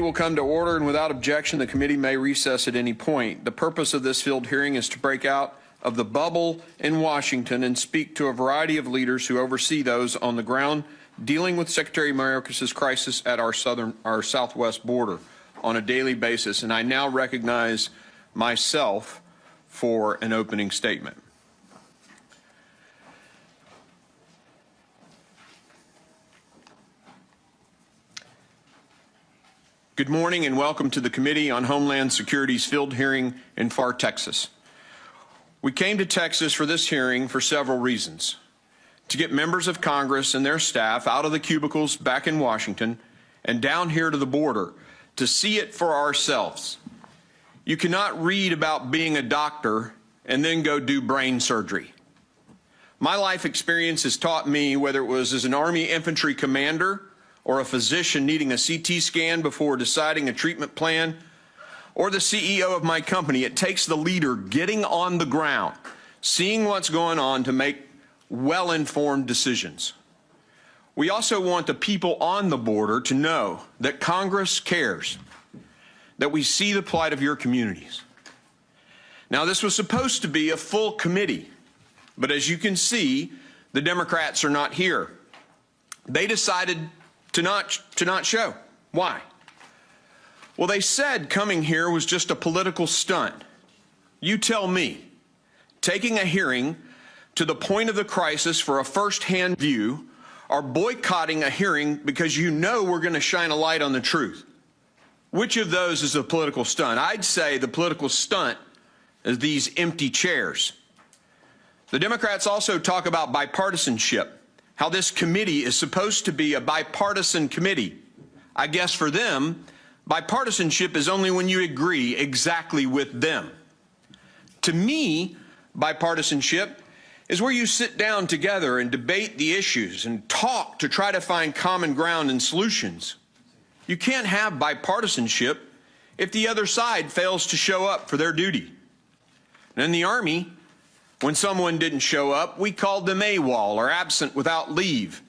will come to order, and without objection, the committee may recess at any point. The purpose of this field hearing is to break out of the bubble in Washington and speak to a variety of leaders who oversee those on the ground dealing with Secretary Mayorkas' crisis at our southwest border on a daily basis. And I now recognize myself for an opening statement. Good morning and welcome to the Committee on Homeland Security's field hearing in Pharr, Texas. We came to Texas for this hearing for several reasons. To get members of Congress and their staff out of the cubicles back in Washington and down here to the border to see it for ourselves. You cannot read about being a doctor and then go do brain surgery. My life experience has taught me, whether it was as an Army infantry commander or a physician needing a CT scan before deciding a treatment plan, or the CEO of my company, it takes the leader getting on the ground, seeing what's going on to make well-informed decisions. We also want the people on the border to know that Congress cares, that we see the plight of your communities. Now, this was supposed to be a full committee, but as you can see, the Democrats are not here. They decided to not show. Why? Well, they said coming here was just a political stunt. You tell me, taking a hearing to the point of the crisis for a first-hand view, or boycotting a hearing because you know we're going to shine a light on the truth. Which of those is a political stunt? I'd say the political stunt is these empty chairs. The Democrats also talk about bipartisanship, how this committee is supposed to be a bipartisan committee. I guess for them, bipartisanship is only when you agree exactly with them. To me, bipartisanship is where you sit down together and debate the issues and talk to try to find common ground and solutions. You can't have bipartisanship if the other side fails to show up for their duty. And in the Army, when someone didn't show up, we called them AWOL, or absent without leave.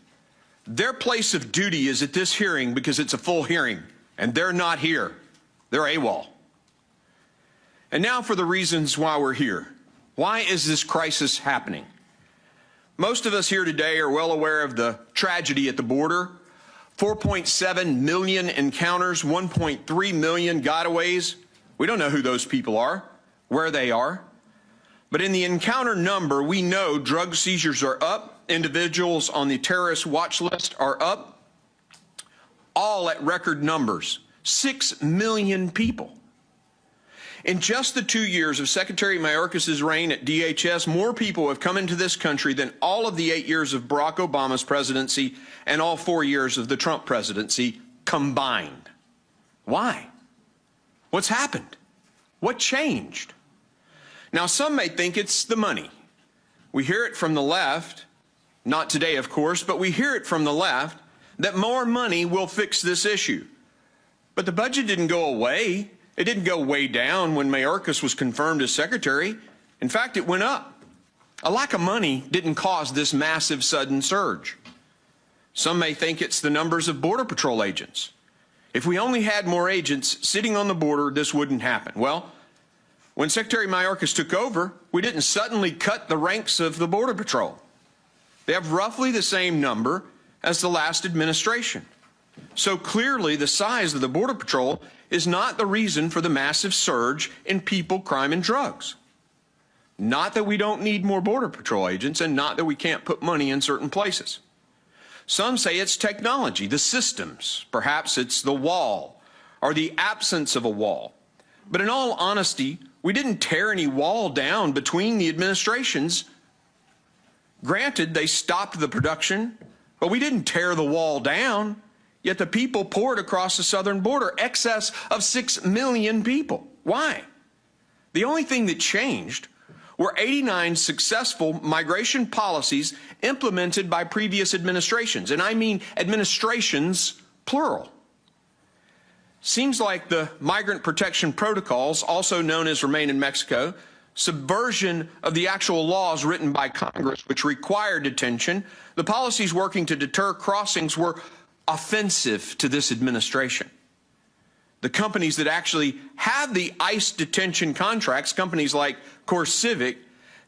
Their place of duty is at this hearing because it's a full hearing, and they're not here. They're AWOL. And now for the reasons why we're here. Why is this crisis happening? Most of us here today are well aware of the tragedy at the border. 4.7 million encounters, 1.3 million gotaways. We don't know who those people are, where they are. But in the encounter number, we know drug seizures are up, individuals on the terrorist watch list are up, all at record numbers, 6 million people. In just the 2 years of Secretary Mayorkas' reign at DHS, more people have come into this country than all of the 8 years of Barack Obama's presidency and all 4 years of the Trump presidency combined. Why? What's happened? What changed? Now, some may think it's the money. We hear it from the left, not today, of course, but we hear it from the left that more money will fix this issue. But the budget didn't go away. It didn't go way down when Mayorkas was confirmed as secretary. In fact, it went up. A lack of money didn't cause this massive sudden surge. Some may think it's the numbers of Border Patrol agents. If we only had more agents sitting on the border, this wouldn't happen. Well, when Secretary Mayorkas took over, we didn't suddenly cut the ranks of the Border Patrol. They have roughly the same number as the last administration. So clearly the size of the Border Patrol is not the reason for the massive surge in people, crime, and drugs. Not that we don't need more Border Patrol agents, and not that we can't put money in certain places. Some say it's technology, the systems. Perhaps it's the wall or the absence of a wall. But in all honesty, we didn't tear any wall down between the administrations. Granted, they stopped the production, but we didn't tear the wall down. Yet the people poured across the southern border, excess of 6 million people. Why? The only thing that changed were 89 successful migration policies implemented by previous administrations. And I mean administrations, plural. Seems like the migrant protection protocols, also known as Remain in Mexico, subversion of the actual laws written by Congress which required detention, the policies working to deter crossings were offensive to this administration. the companies that actually have the ICE detention contracts, companies like CoreCivic,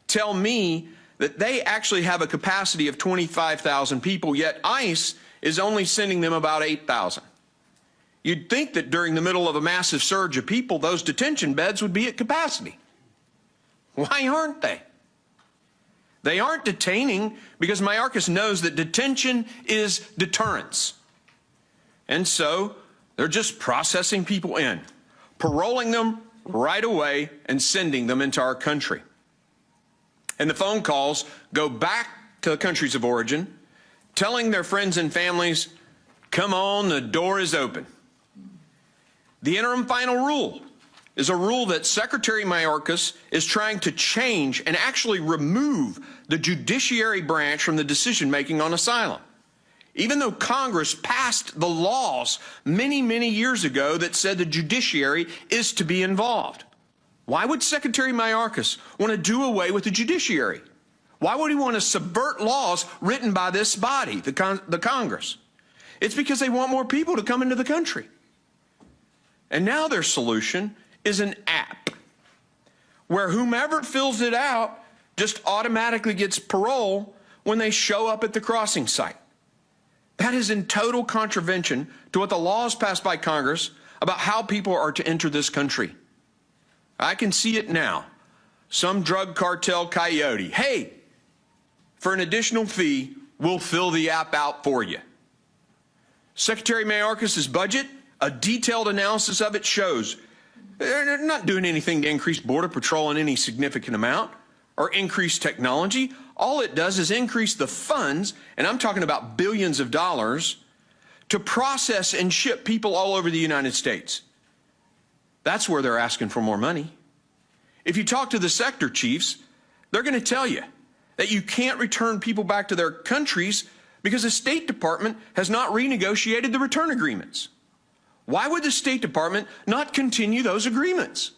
tell me that they actually have a capacity of 25,000 people, yet ICE is only sending them about 8,000. You'd think that during the middle of a massive surge of people, those detention beds would be at capacity. Why aren't they? They aren't detaining because Mayorkas knows that detention is deterrence. And so they're just processing people in, paroling them right away and sending them into our country. And the phone calls go back to the countries of origin, telling their friends and families, come on, the door is open. The interim final rule is a rule that Secretary Mayorkas is trying to change and actually remove the judiciary branch from the decision-making on asylum. Even though Congress passed the laws many, many years ago that said the judiciary is to be involved. Why would Secretary Mayorkas want to do away with the judiciary? Why would he want to subvert laws written by this body, the Congress? It's because they want more people to come into the country. And now their solution is an app where whomever fills it out just automatically gets parole when they show up at the crossing site. That is in total contravention to what the laws passed by Congress about how people are to enter this country. I can see it now. Some drug cartel coyote, hey, for an additional fee, we'll fill the app out for you. Secretary Mayorkas' budget, a detailed analysis of it shows they're not doing anything to increase Border Patrol in any significant amount or increase technology. All it does is increase the funds, and I'm talking about billions of dollars, to process and ship people all over the United States. That's where they're asking for more money. If you talk to the sector chiefs, they're going to tell you that you can't return people back to their countries because the State Department has not renegotiated the return agreements. Why would the State Department not continue those agreements?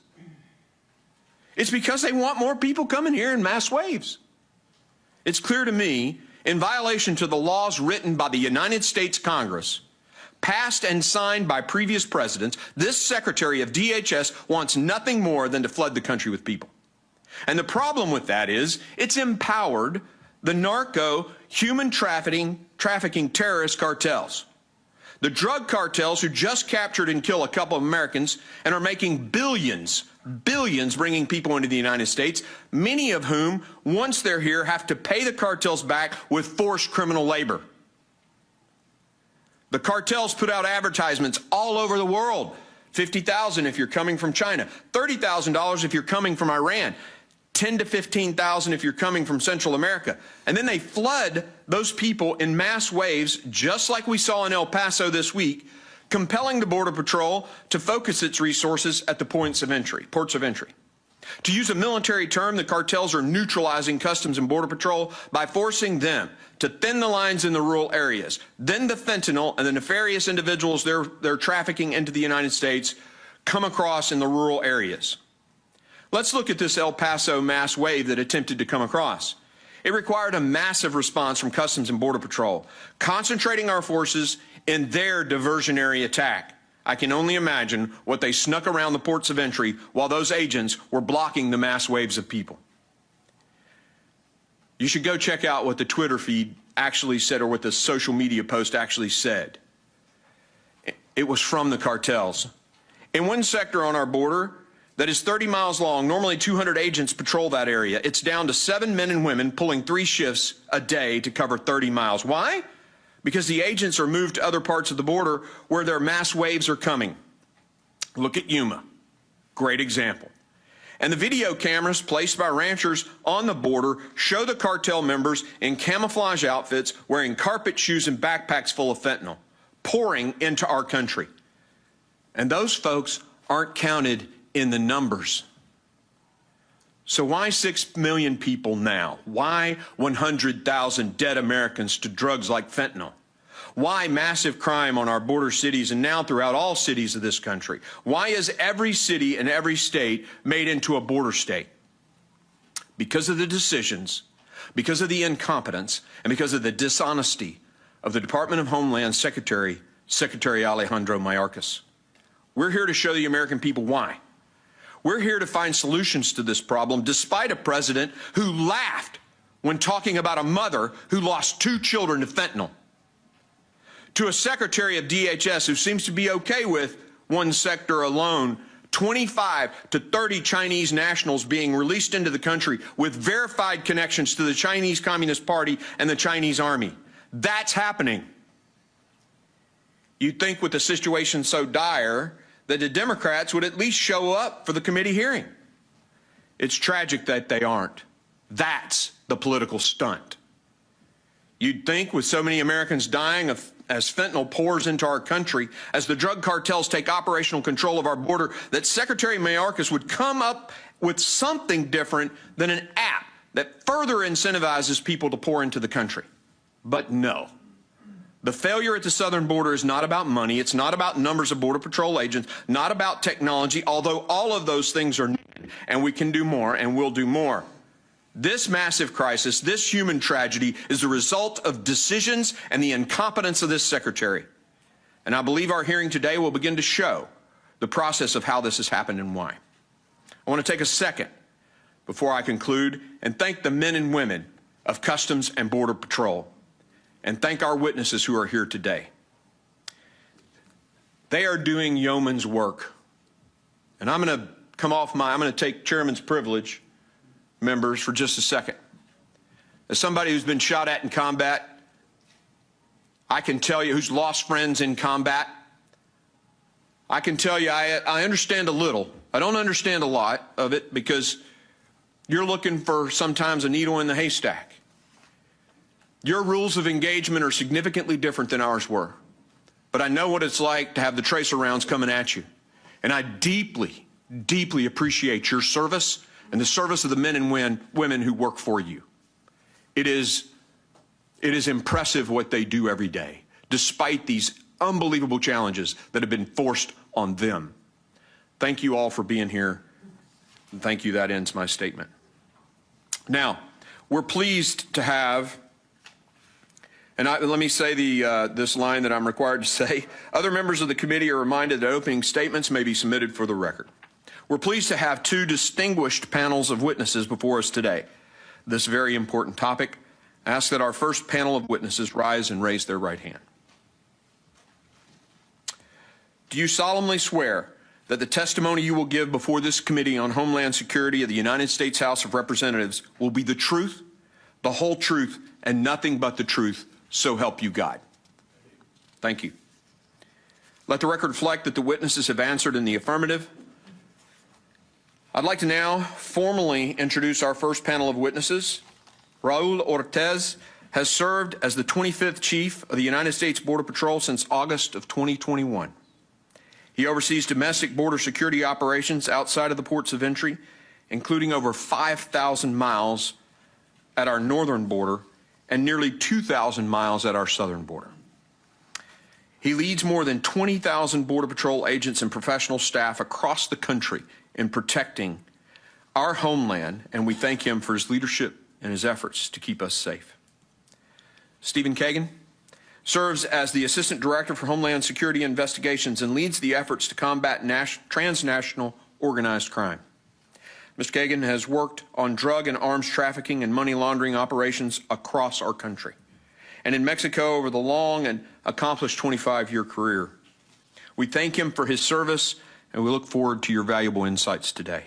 It's because they want more people coming here in mass waves. It's clear to me, in violation to the laws written by the United States Congress, passed and signed by previous presidents, this Secretary of DHS wants nothing more than to flood the country with people. And the problem with that is it's empowered the narco, human trafficking terrorist cartels. The drug cartels who just captured and killed a couple of Americans and are making billions bringing people into the United States, many of whom, once they're here, have to pay the cartels back with forced criminal labor. The cartels put out advertisements all over the world. $50,000 if you're coming from China, $30,000 if you're coming from Iran, $10,000 to $15,000 if you're coming from Central America. And then they flood those people in mass waves, just like we saw in El Paso this week, compelling the Border Patrol to focus its resources at the ports of entry. To use a military term, the cartels are neutralizing Customs and Border Patrol by forcing them to thin the lines in the rural areas. Then the fentanyl and the nefarious individuals they're trafficking into the United States come across in the rural areas. Let's look at this El Paso mass wave that attempted to come across. It required a massive response from Customs and Border Patrol, concentrating our forces in their diversionary attack. I can only imagine what they snuck around the ports of entry while those agents were blocking the mass waves of people. You should go check out what the Twitter feed actually said, or what the social media post actually said. It was from the cartels. In one sector on our border that is 30 miles long, normally 200 agents patrol that area. It's down to 7 men and women pulling 3 shifts a day to cover 30 miles. Why? Because the agents are moved to other parts of the border where their mass waves are coming. Look at Yuma. Great example. And the video cameras placed by ranchers on the border show the cartel members in camouflage outfits wearing carpet shoes and backpacks full of fentanyl, pouring into our country. And those folks aren't counted in the numbers. So why 6 million people now? Why 100,000 dead Americans to drugs like fentanyl? Why massive crime on our border cities and now throughout all cities of this country? Why is every city and every state made into a border state? Because of the decisions, because of the incompetence, and because of the dishonesty of the Department of Homeland Secretary Alejandro Mayorkas. We're here to show the American people why. We're here to find solutions to this problem, despite a president who laughed when talking about a mother who lost 2 children to fentanyl, to a secretary of DHS who seems to be okay with one sector alone, 25 to 30 Chinese nationals being released into the country with verified connections to the Chinese Communist Party and the Chinese Army. That's happening. You'd think with a situation so dire that the Democrats would at least show up for the committee hearing. It's tragic that they aren't. That's the political stunt. You'd think with so many Americans dying as fentanyl pours into our country, as the drug cartels take operational control of our border, that Secretary Mayorkas would come up with something different than an app that further incentivizes people to pour into the country. But no. The failure at the southern border is not about money. It's not about numbers of Border Patrol agents, not about technology, although all of those things are needed, and we can do more and will do more. This massive crisis, this human tragedy, is the result of decisions and the incompetence of this secretary. And I believe our hearing today will begin to show the process of how this has happened and why. I want to take a second before I conclude and thank the men and women of Customs and Border Patrol, and thank our witnesses who are here today. They are doing yeoman's work. And I'm going to take chairman's privilege, members, for just a second. As somebody who's been shot at in combat, I can tell you, who's lost friends in combat, I can tell you I understand a little. I don't understand a lot of it, because you're looking for sometimes a needle in the haystack. Your rules of engagement are significantly different than ours were. But I know what it's like to have the tracer rounds coming at you. And I deeply, deeply appreciate your service and the service of the men and women who work for you. It is impressive what they do every day, despite these unbelievable challenges that have been forced on them. Thank you all for being here. And thank you. That ends my statement. Now, we're pleased to have, and let me say this line that I'm required to say. Other members of the committee are reminded that opening statements may be submitted for the record. We're pleased to have 2 distinguished panels of witnesses before us today. This very important topic. I ask that our first panel of witnesses rise and raise their right hand. Do you solemnly swear that the testimony you will give before this Committee on Homeland Security of the United States House of Representatives will be the truth, the whole truth, and nothing but the truth, so help you God? Thank you. Let the record reflect that the witnesses have answered in the affirmative. I'd like to now formally introduce our first panel of witnesses. Raul Ortiz has served as the 25th Chief of the United States Border Patrol since August of 2021. He oversees domestic border security operations outside of the ports of entry, including over 5,000 miles at our northern border and nearly 2,000 miles at our southern border. He leads more than 20,000 Border Patrol agents and professional staff across the country in protecting our homeland, and we thank him for his leadership and his efforts to keep us safe. Stephen Kagan serves as the Assistant Director for Homeland Security Investigations and leads the efforts to combat transnational organized crime. Mr. Kagan has worked on drug and arms trafficking and money laundering operations across our country and in Mexico over the long and accomplished 25-year career. We thank him for his service, and we look forward to your valuable insights today.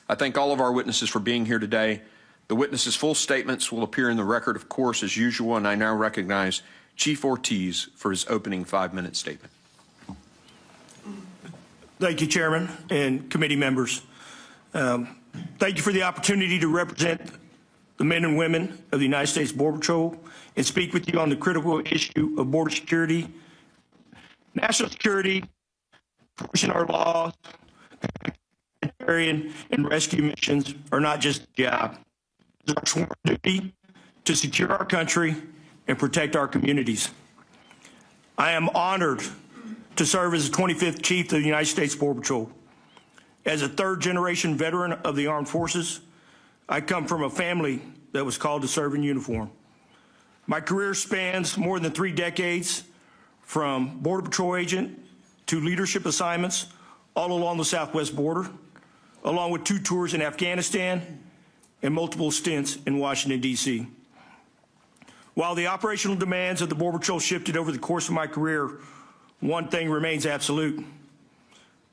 I thank all of our witnesses for being here today. The witnesses' full statements will appear in the record, of course, as usual, and I now recognize Chief Ortiz for his opening 5-minute statement. Thank you, Chairman and committee members. Thank you for the opportunity to represent the men and women of the United States Border Patrol and speak with you on the critical issue of border security. National security, enforcing our laws, and rescue missions are not just a job. It's our sworn duty to secure our country and protect our communities. I am honored to serve as the 25th Chief of the United States Border Patrol. As a 3rd-generation veteran of the armed forces, I come from a family that was called to serve in uniform. My career spans more than 3 decades, from Border Patrol agent 2 leadership assignments all along the southwest border, along with 2 tours in Afghanistan and multiple stints in Washington, D.C. While the operational demands of the Border Patrol shifted over the course of my career, one thing remains absolute,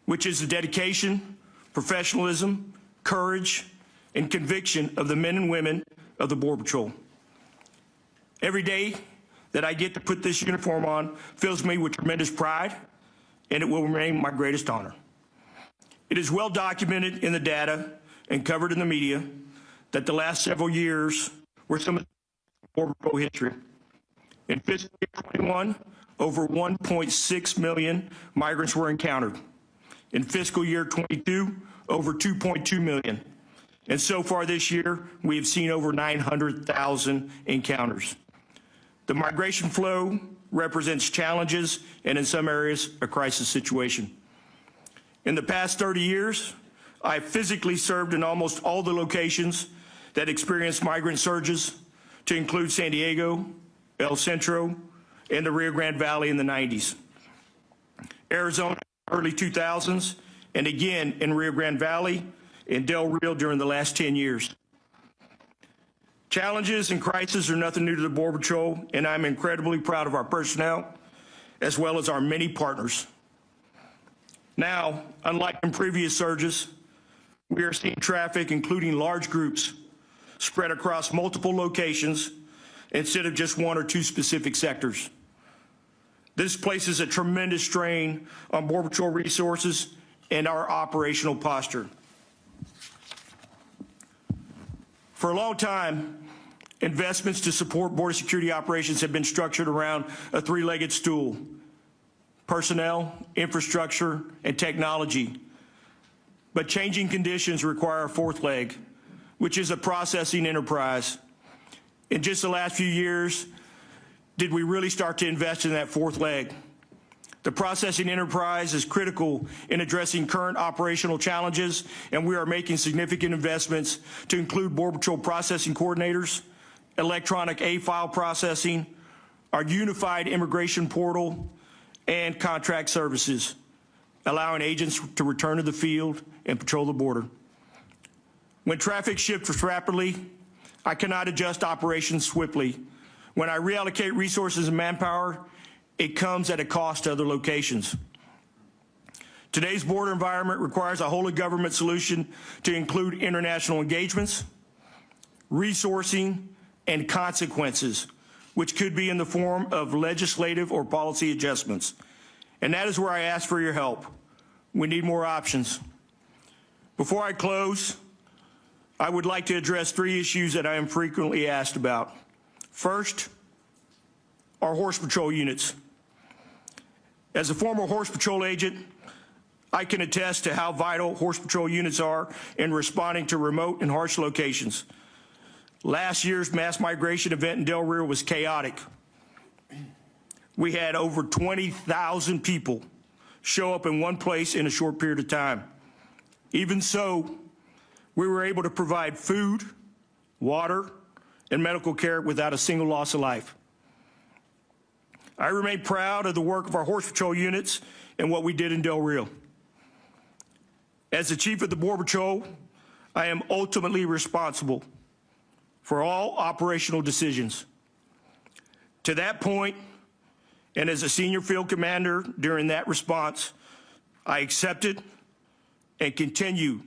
which is the dedication, professionalism, courage, and conviction of the men and women of the Border Patrol. Every day that I get to put this uniform on fills me with tremendous pride, and it will remain my greatest honor. It is well documented in the data and covered in the media that the last several years were some of the Border Patrol history. In fiscal year 21, over 1.6 million migrants were encountered. In fiscal year 22, over 2.2 million. And so far this year, we have seen over 900,000 encounters. The migration flow represents challenges and in some areas a crisis situation. In the past 30 years, I physically served in almost all the locations that experienced migrant surges, to include San Diego, El Centro, and the Rio Grande Valley in the 90s. Arizona, early 2000s, and again in Rio Grande Valley and Del Rio during the last 10 years. Challenges and crises are nothing new to the Border Patrol, and I'm incredibly proud of our personnel, as well as our many partners. Now, unlike in previous surges, we are seeing traffic, including large groups, spread across multiple locations instead of just 1 or 2 specific sectors. This places a tremendous strain on Border Patrol resources and our operational posture. For a long time, investments to support border security operations have been structured around a 3-legged stool: personnel, infrastructure, and technology. But changing conditions require a 4th leg, which is a processing enterprise. In just the last few years, did we really start to invest in that 4th leg? The processing enterprise is critical in addressing current operational challenges, and we are making significant investments to include Border Patrol processing coordinators, electronic A-file processing, our unified immigration portal, and contract services, allowing agents to return to the field and patrol the border. When traffic shifts rapidly, I cannot adjust operations swiftly. When I reallocate resources and manpower, it comes at a cost to other locations. Today's border environment requires a whole-of-government solution to include international engagements, resourcing, and consequences, which could be in the form of legislative or policy adjustments. And that is where I ask for your help. We need more options. Before I close, I would like to address 3 issues that I am frequently asked about. First, our Horse Patrol units. As a former Horse Patrol agent, I can attest to how vital Horse Patrol units are in responding to remote and harsh locations. Last year's mass migration event in Del Rio was chaotic. We had over 20,000 people show up in one place in a short period of time. Even so, we were able to provide food, water, and medical care without a single loss of life. I remain proud of the work of our Horse Patrol units and what we did in Del Rio. As the Chief of the Border Patrol, I am ultimately responsible for all operational decisions. To that point, and as a senior field commander during that response, I accepted and continue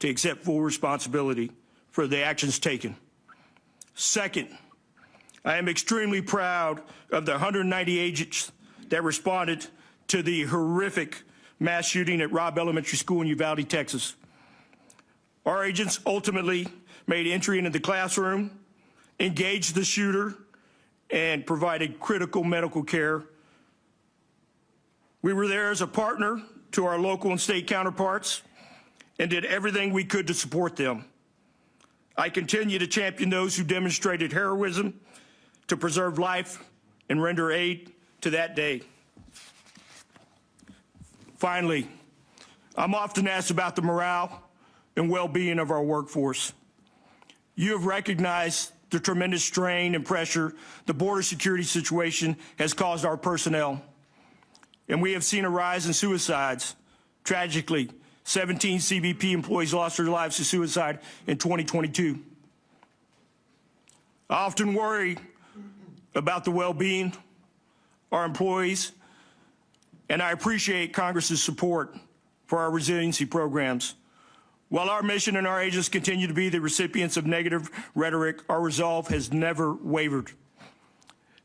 to accept full responsibility for the actions taken. Second, I am extremely proud of the 190 agents that responded to the horrific mass shooting at Robb Elementary School in Uvalde, Texas. Our agents ultimately made entry into the classroom, engaged the shooter, and provided critical medical care. We were there as a partner to our local and state counterparts and did everything we could to support them. I continue to champion those who demonstrated heroism to preserve life and render aid to that day. Finally, I'm often asked about the morale and well-being of our workforce. You have recognized the tremendous strain and pressure the border security situation has caused our personnel. and we have seen a rise in suicides. Tragically, 17 CBP employees lost their lives to suicide in 2022. I often worry about the well-being of our employees, and I appreciate Congress's support for our resiliency programs. While our mission and our agents continue to be the recipients of negative rhetoric, our resolve has never wavered.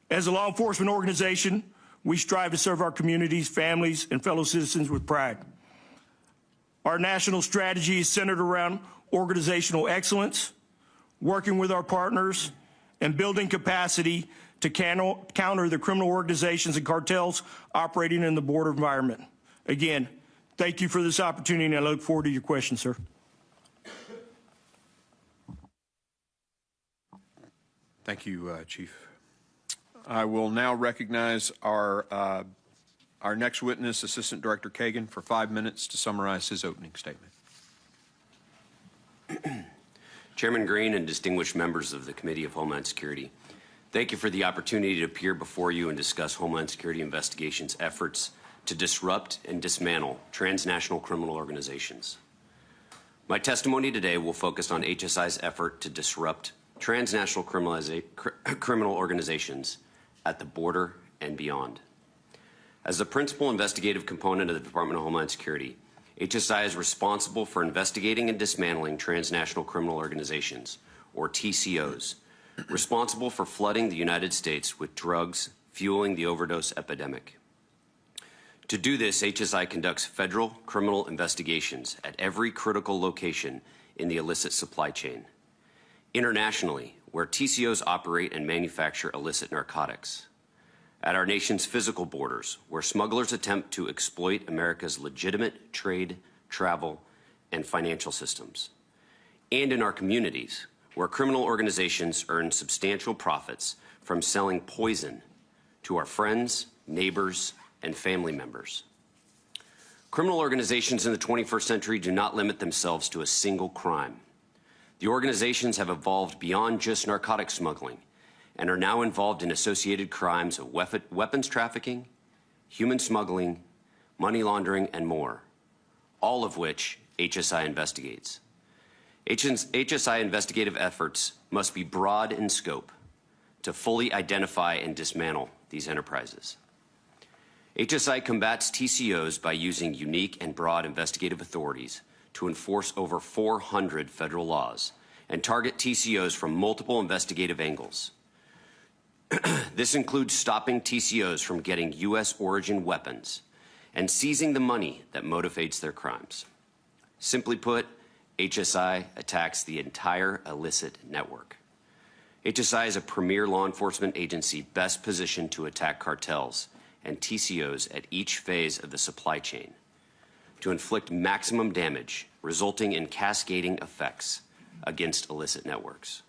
As a law enforcement organization, we strive to serve our communities, families, and fellow citizens with pride. Our national strategy is centered around organizational excellence, working with our partners, and building capacity to counter the criminal organizations and cartels operating in the border environment. Again, thank you for this opportunity, and I look forward to your questions, sir. Thank you, Chief. I will now recognize our next witness, Assistant Director Kagan, for 5 minutes to summarize his opening statement. Chairman Green and distinguished members of the Committee of Homeland Security, thank you for the opportunity to appear before you and discuss Homeland Security investigations efforts to disrupt and dismantle transnational criminal organizations. My testimony today will focus on HSI's effort to disrupt transnational criminal organizations at the border and beyond. As the principal investigative component of the Department of Homeland Security, HSI is responsible for investigating and dismantling transnational criminal organizations, or TCOs, responsible for flooding the United States with drugs, fueling the overdose epidemic. To do this, HSI conducts federal criminal investigations at every critical location in the illicit supply chain. Internationally, where TCOs operate and manufacture illicit narcotics. At our nation's physical borders, where smugglers attempt to exploit America's legitimate trade, travel, and financial systems. And in our communities, where criminal organizations earn substantial profits from selling poison to our friends, neighbors, and family members. Criminal organizations in the 21st century do not limit themselves to a single crime. The organizations have evolved beyond just narcotic smuggling and are now involved in associated crimes of weapons trafficking, human smuggling, money laundering, and more, all of which HSI investigates. HSI investigative efforts must be broad in scope to fully identify and dismantle these enterprises. HSI combats TCOs by using unique and broad investigative authorities to enforce over 400 federal laws and target TCOs from multiple investigative angles. This includes stopping TCOs from getting U.S. origin weapons and seizing the money that motivates their crimes. Simply put, HSI attacks the entire illicit network. HSI is a premier law enforcement agency best positioned to attack cartels and TCOs at each phase of the supply chain to inflict maximum damage, resulting in cascading effects against illicit networks.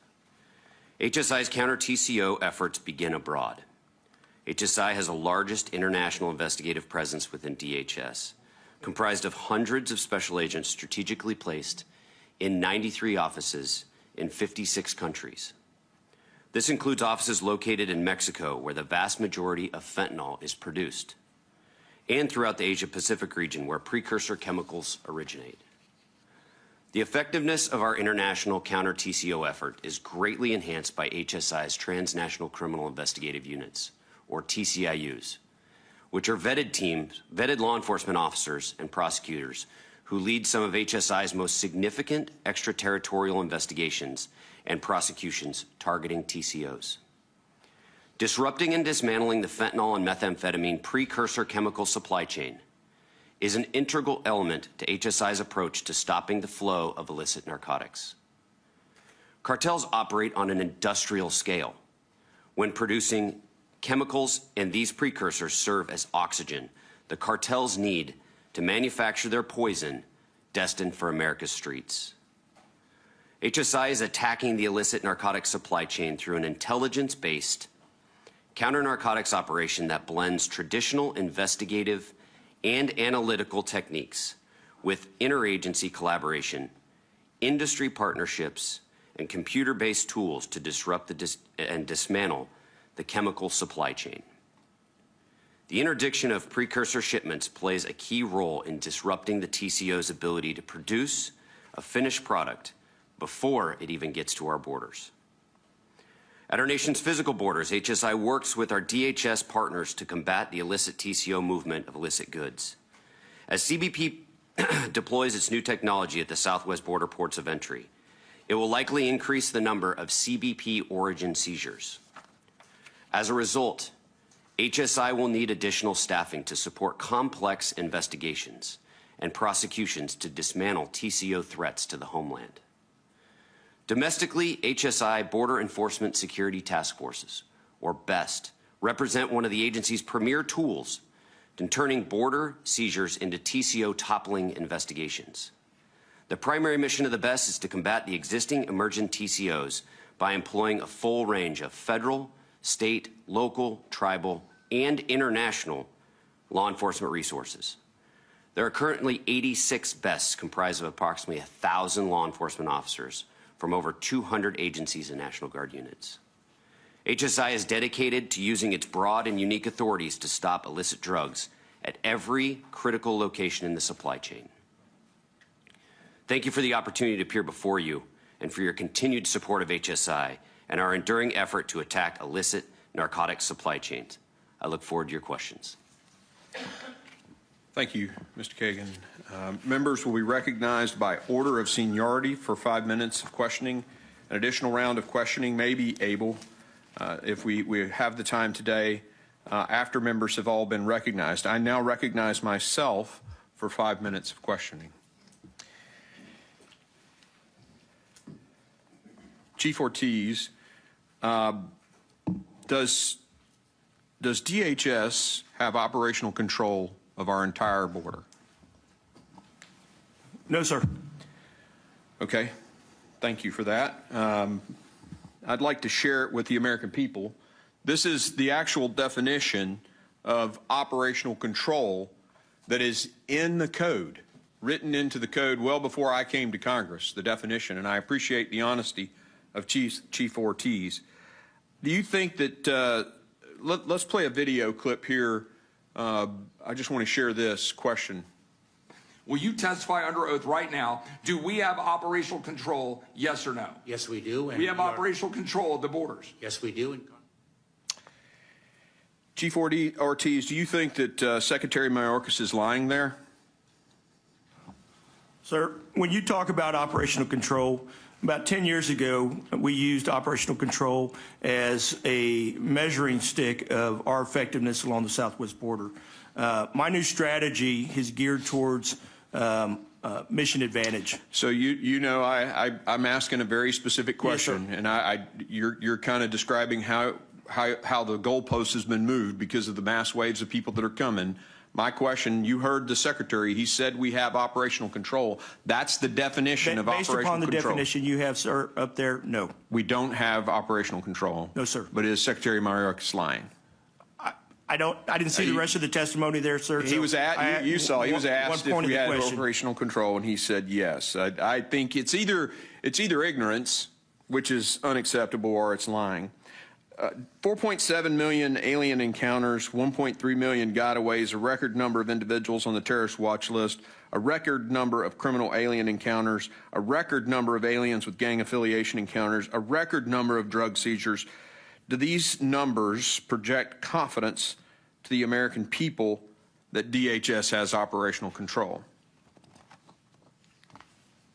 HSI's counter-TCO efforts begin abroad. HSI has the largest international investigative presence within DHS, comprised of hundreds of special agents strategically placed in 93 offices in 56 countries. This includes offices located in Mexico, where the vast majority of fentanyl is produced, and throughout the Asia-Pacific region, where precursor chemicals originate. The effectiveness of our international counter-TCO effort is greatly enhanced by HSI's transnational criminal investigative units, or TCIUs, which are vetted law enforcement officers and prosecutors who lead some of HSI's most significant extraterritorial investigations and prosecutions targeting TCOs. Disrupting and dismantling the fentanyl and methamphetamine precursor chemical supply chain is an integral element to HSI's approach to stopping the flow of illicit narcotics. Cartels operate on an industrial scale when producing chemicals, and these precursors serve as oxygen the cartels need to manufacture their poison destined for America's streets. HSI is attacking the illicit narcotics supply chain through an intelligence-based counter-narcotics operation that blends traditional investigative and analytical techniques with interagency collaboration, industry partnerships, and computer-based tools to disrupt and dismantle the chemical supply chain. The interdiction of precursor shipments plays a key role in disrupting the TCO's ability to produce a finished product before it even gets to our borders. At our nation's physical borders, HSI works with our DHS partners to combat the illicit TCO movement of illicit goods. As CBP deploys its new technology at the southwest border ports of entry, it will likely increase the number of CBP origin seizures. As a result, HSI will need additional staffing to support complex investigations and prosecutions to dismantle TCO threats to the homeland. Domestically, HSI Border Enforcement Security Task Forces, or BEST, represent one of the agency's premier tools in turning border seizures into TCO toppling investigations. The primary mission of the BEST is to combat the existing emergent TCOs by employing a full range of federal, state, local, tribal, and international law enforcement resources. There are currently 86 BESTs comprised of approximately 1,000 law enforcement officers from over 200 agencies and National Guard units. HSI is dedicated to using its broad and unique authorities to stop illicit drugs at every critical location in the supply chain. Thank you for the opportunity to appear before you and for your continued support of HSI and our enduring effort to attack illicit narcotics supply chains. I look forward to your questions. Thank you, Mr. Kagan. Members will be recognized by order of seniority for 5 minutes of questioning. An additional round of questioning may be able, if we have the time today, after members have all been recognized. I now recognize myself for 5 minutes of questioning. Chief Ortiz, does DHS have operational control of our entire border? No, sir. Okay. Thank you for that. I'd like to share it with the American people. This is the actual definition of operational control that is in the code, written into the code well before I came to Congress, the definition, and I appreciate the honesty of Chief Ortiz. Do you think that, let's play a video clip here. I just want to share this question. Will you testify under oath right now? Do we have operational control, yes or no? Yes, we do. And we have operational control of the borders. Yes, we do. Chief Ortiz, do you think that Secretary Mayorkas is lying there? Sir, when you talk about operational control, about 10 years ago, we used operational control as a measuring stick of our effectiveness along the southwest border. My new strategy is geared towards mission advantage. So you know I'm asking a very specific question, yes, and you're kind of describing how the goalpost has been moved because of the mass waves of people that are coming. My question, you heard the Secretary, he said we have operational control. That's the definition of operational control. Based upon the definition you have, sir, up there, no. We don't have operational control. No, sir. But is Secretary Mayorkas lying? I didn't see the rest of the testimony there, sir. He was asked, you saw, he was asked if we had operational control, and he said yes. I think it's either ignorance, which is unacceptable, or it's lying. 4.7 million alien encounters, 1.3 million gotaways, a record number of individuals on the terrorist watch list, a record number of criminal alien encounters, a record number of aliens with gang affiliation encounters, a record number of drug seizures. Do these numbers project confidence to the American people that DHS has operational control?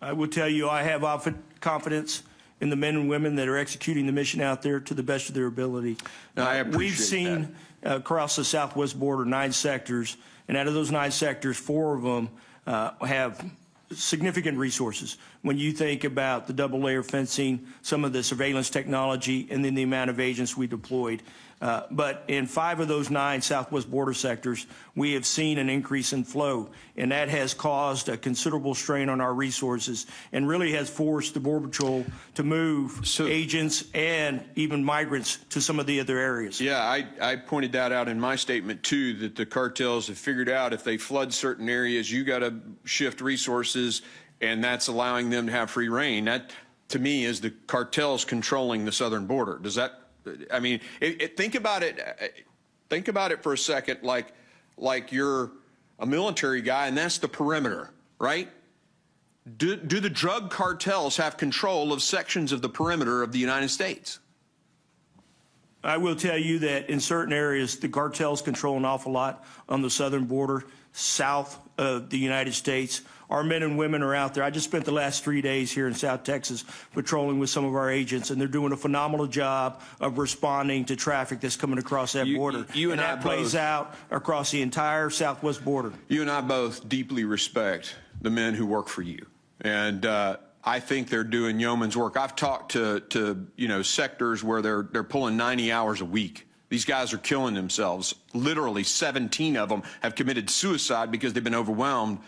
I will tell you I have confidence in the men and women that are executing the mission out there to the best of their ability. I appreciate We've seen across the southwest border 9 sectors, and out of those 9 sectors, 4 of them have significant resources. When you think about the double layer fencing, some of the surveillance technology, and then the amount of agents we deployed. But in 5 of those 9 southwest border sectors, we have seen an increase in flow, and that has caused a considerable strain on our resources and really has forced the Border Patrol to move agents and even migrants to some of the other areas. Yeah, I pointed that out in my statement too, that the cartels have figured out if they flood certain areas, you got to shift resources, and that's allowing them to have free reign. That, to me, is the cartels controlling the southern border. Does that, I mean, think about it. Think about it for a second like you're a military guy and that's the perimeter, right? Do the drug cartels have control of sections of the perimeter of the United States? I will tell you that in certain areas, the cartels control an awful lot on the southern border, south of the United States. Our men and women are out there. I just spent the last 3 days here in South Texas patrolling with some of our agents, and they're doing a phenomenal job of responding to traffic that's coming across that border. You and that I plays both, out across the entire southwest border. You and I both deeply respect the men who work for you, and I think they're doing yeoman's work. I've talked to sectors where they're pulling 90 hours a week. These guys are killing themselves. Literally 17 of them have committed suicide because they've been overwhelmed.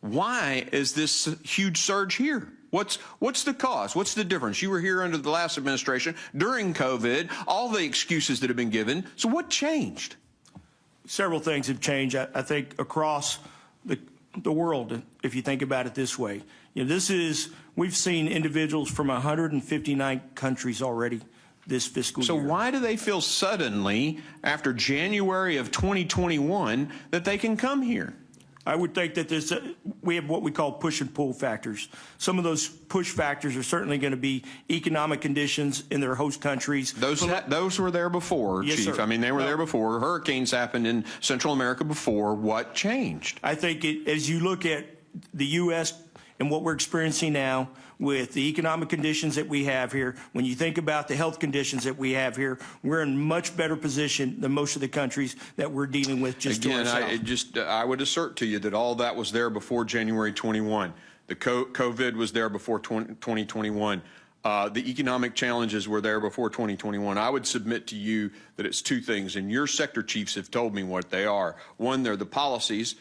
Why is this huge surge here? What's the cause? What's the difference? You were here under the last administration during COVID, all the excuses that have been given. So what changed? Several things have changed, I think, across the world, if you think about it this way. We've seen individuals from 159 countries already this fiscal year. So why do they feel suddenly, after January of 2021, that they can come here? I would think that we have what we call push and pull factors. Some of those push factors are certainly going to be economic conditions in their host countries. Those were there before, yes, Chief. Sir. I mean, they were there before. Hurricanes happened in Central America before. What changed? I think as you look at the U.S. and what we're experiencing now with the economic conditions that we have here, when you think about the health conditions that we have here, we're in much better position than most of the countries that we're dealing with just to ourselves. I would assert to you that all that was there before January 21. The COVID was there before 2021. The economic challenges were there before 2021. I would submit to you that it's two things, and your sector chiefs have told me what they are. One, they're the policies.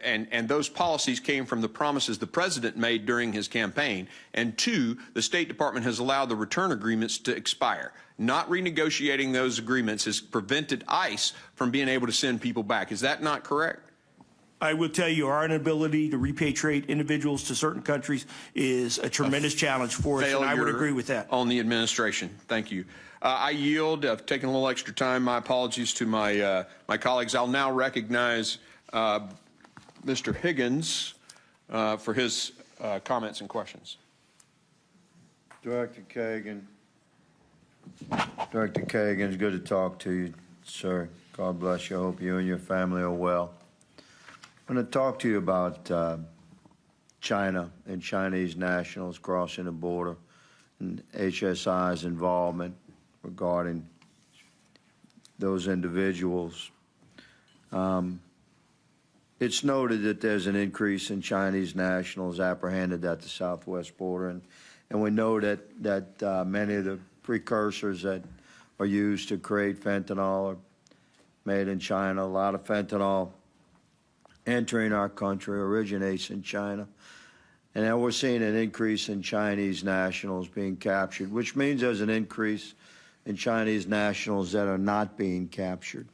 And those policies came from the promises the president made during his campaign. And two, the State Department has allowed the return agreements to expire. Not renegotiating those agreements has prevented ICE from being able to send people back. Is that not correct? I will tell you our inability to repatriate individuals to certain countries is a tremendous challenge for us, and I would agree with that. On the administration. Thank you. I yield. I've taken a little extra time. My apologies to my colleagues. I'll now recognize Mr. Higgins for his comments and questions. Director Kagan, it's good to talk to you, sir. God bless you. I hope you and your family are well. I'm going to talk to you about China and Chinese nationals crossing the border and HSI's involvement regarding those individuals. It's noted that there's an increase in Chinese nationals apprehended at the southwest border, and we know that many of the precursors that are used to create fentanyl are made in China. A lot of fentanyl entering our country originates in China. And now we're seeing an increase in Chinese nationals being captured, which means there's an increase in Chinese nationals that are not being captured.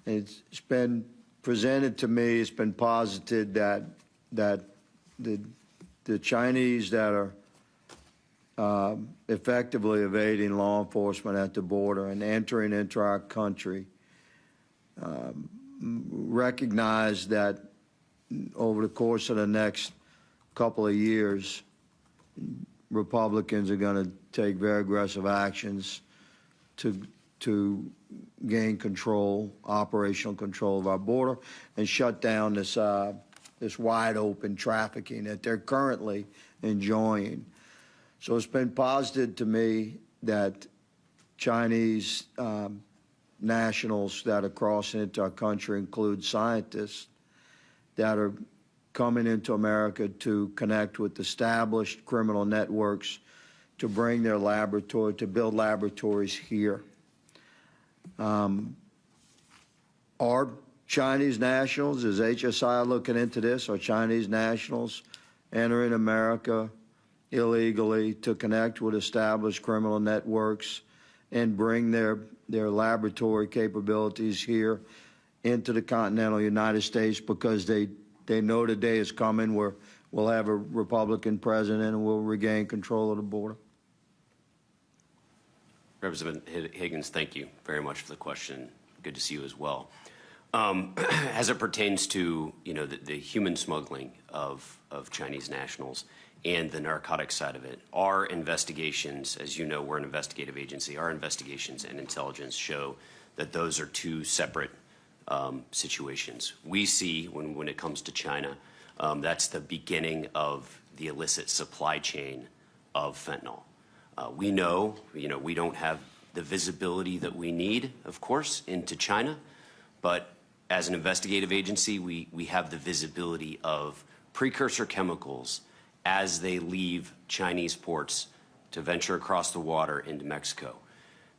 It's been presented to me, it's been posited that the Chinese that are effectively evading law enforcement at the border and entering into our country recognize that over the course of the next couple of years, Republicans are going to take very aggressive actions to gain control, operational control of our border, and shut down this wide open trafficking that they're currently enjoying. So it's been posited to me that Chinese nationals that are crossing into our country include scientists that are coming into America to connect with established criminal networks to bring their laboratory, to build laboratories here. Are Chinese nationals, is HSI looking into this, are Chinese nationals entering America illegally to connect with established criminal networks and bring their laboratory capabilities here into the continental United States because they know the day is coming where we'll have a Republican president and we'll regain control of the border? Representative Higgins, thank you very much for the question. good to see you as well. As it pertains to, the human smuggling of Chinese nationals and the narcotic side of it, our investigations, as you know, we're an investigative agency, our investigations and intelligence show that those are two separate situations. We see when it comes to China, that's the beginning of the illicit supply chain of fentanyl. We know, we don't have the visibility that we need, of course, into China, but as an investigative agency, we have the visibility of precursor chemicals as they leave Chinese ports to venture across the water into Mexico.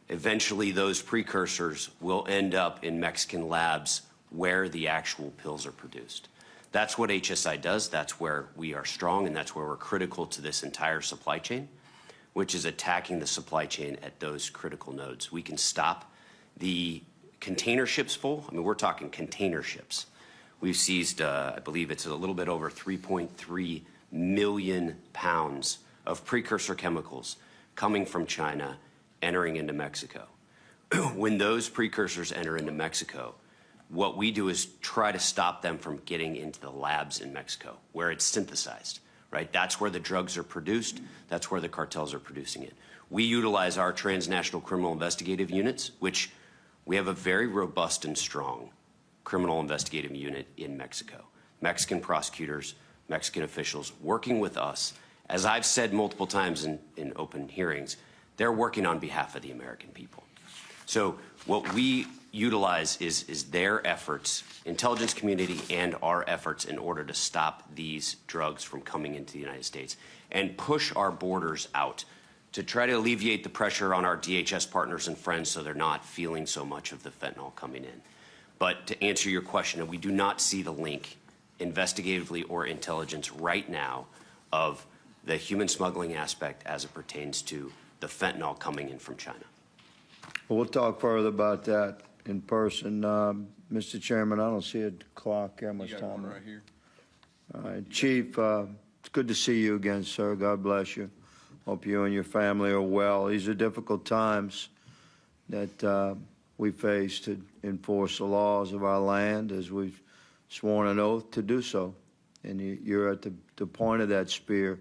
Eventually, those precursors will end up in Mexican labs where the actual pills are produced. That's what HSI does. That's where we are strong, and that's where we're critical to this entire supply chain, which is attacking the supply chain at those critical nodes. We can stop the container ships full. I mean, we're talking container ships. We've seized, I believe it's a little bit over 3.3 million pounds of precursor chemicals coming from China entering into Mexico. When those precursors enter into Mexico, what we do is try to stop them from getting into the labs in Mexico where it's synthesized, right? That's where the drugs are produced. That's where the cartels are producing it. We utilize our transnational criminal investigative units, which we have a very robust and strong criminal investigative unit in Mexico. Mexican prosecutors, Mexican officials working with us. As I've said multiple times in open hearings, they're working on behalf of the American people. So what we utilize is their efforts, intelligence community and our efforts in order to stop these drugs from coming into the United States and push our borders out to try to alleviate the pressure on our DHS partners and friends so they're not feeling so much of the fentanyl coming in. But to answer your question, we do not see the link investigatively or intelligence right now of the human smuggling aspect as it pertains to the fentanyl coming in from China. Well, we'll talk further about that in person. Mr. Chairman, I don't see a clock. How much time? Right here. All right, Chief, it's good to see you again, sir. God bless you. Hope you and your family are well. These are difficult times that we face to enforce the laws of our land as we've sworn an oath to do so. And you're at the point of that spear,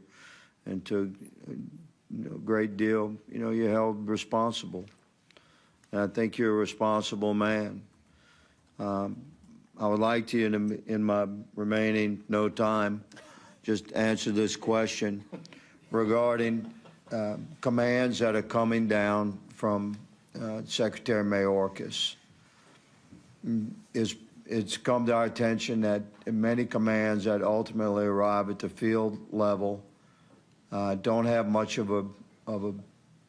and to a great deal, you're held responsible. And I think you're a responsible man. I would like to, in my remaining no time, just answer this question regarding commands that are coming down from Secretary Mayorkas. It's come to our attention that many commands that ultimately arrive at the field level don't have much of a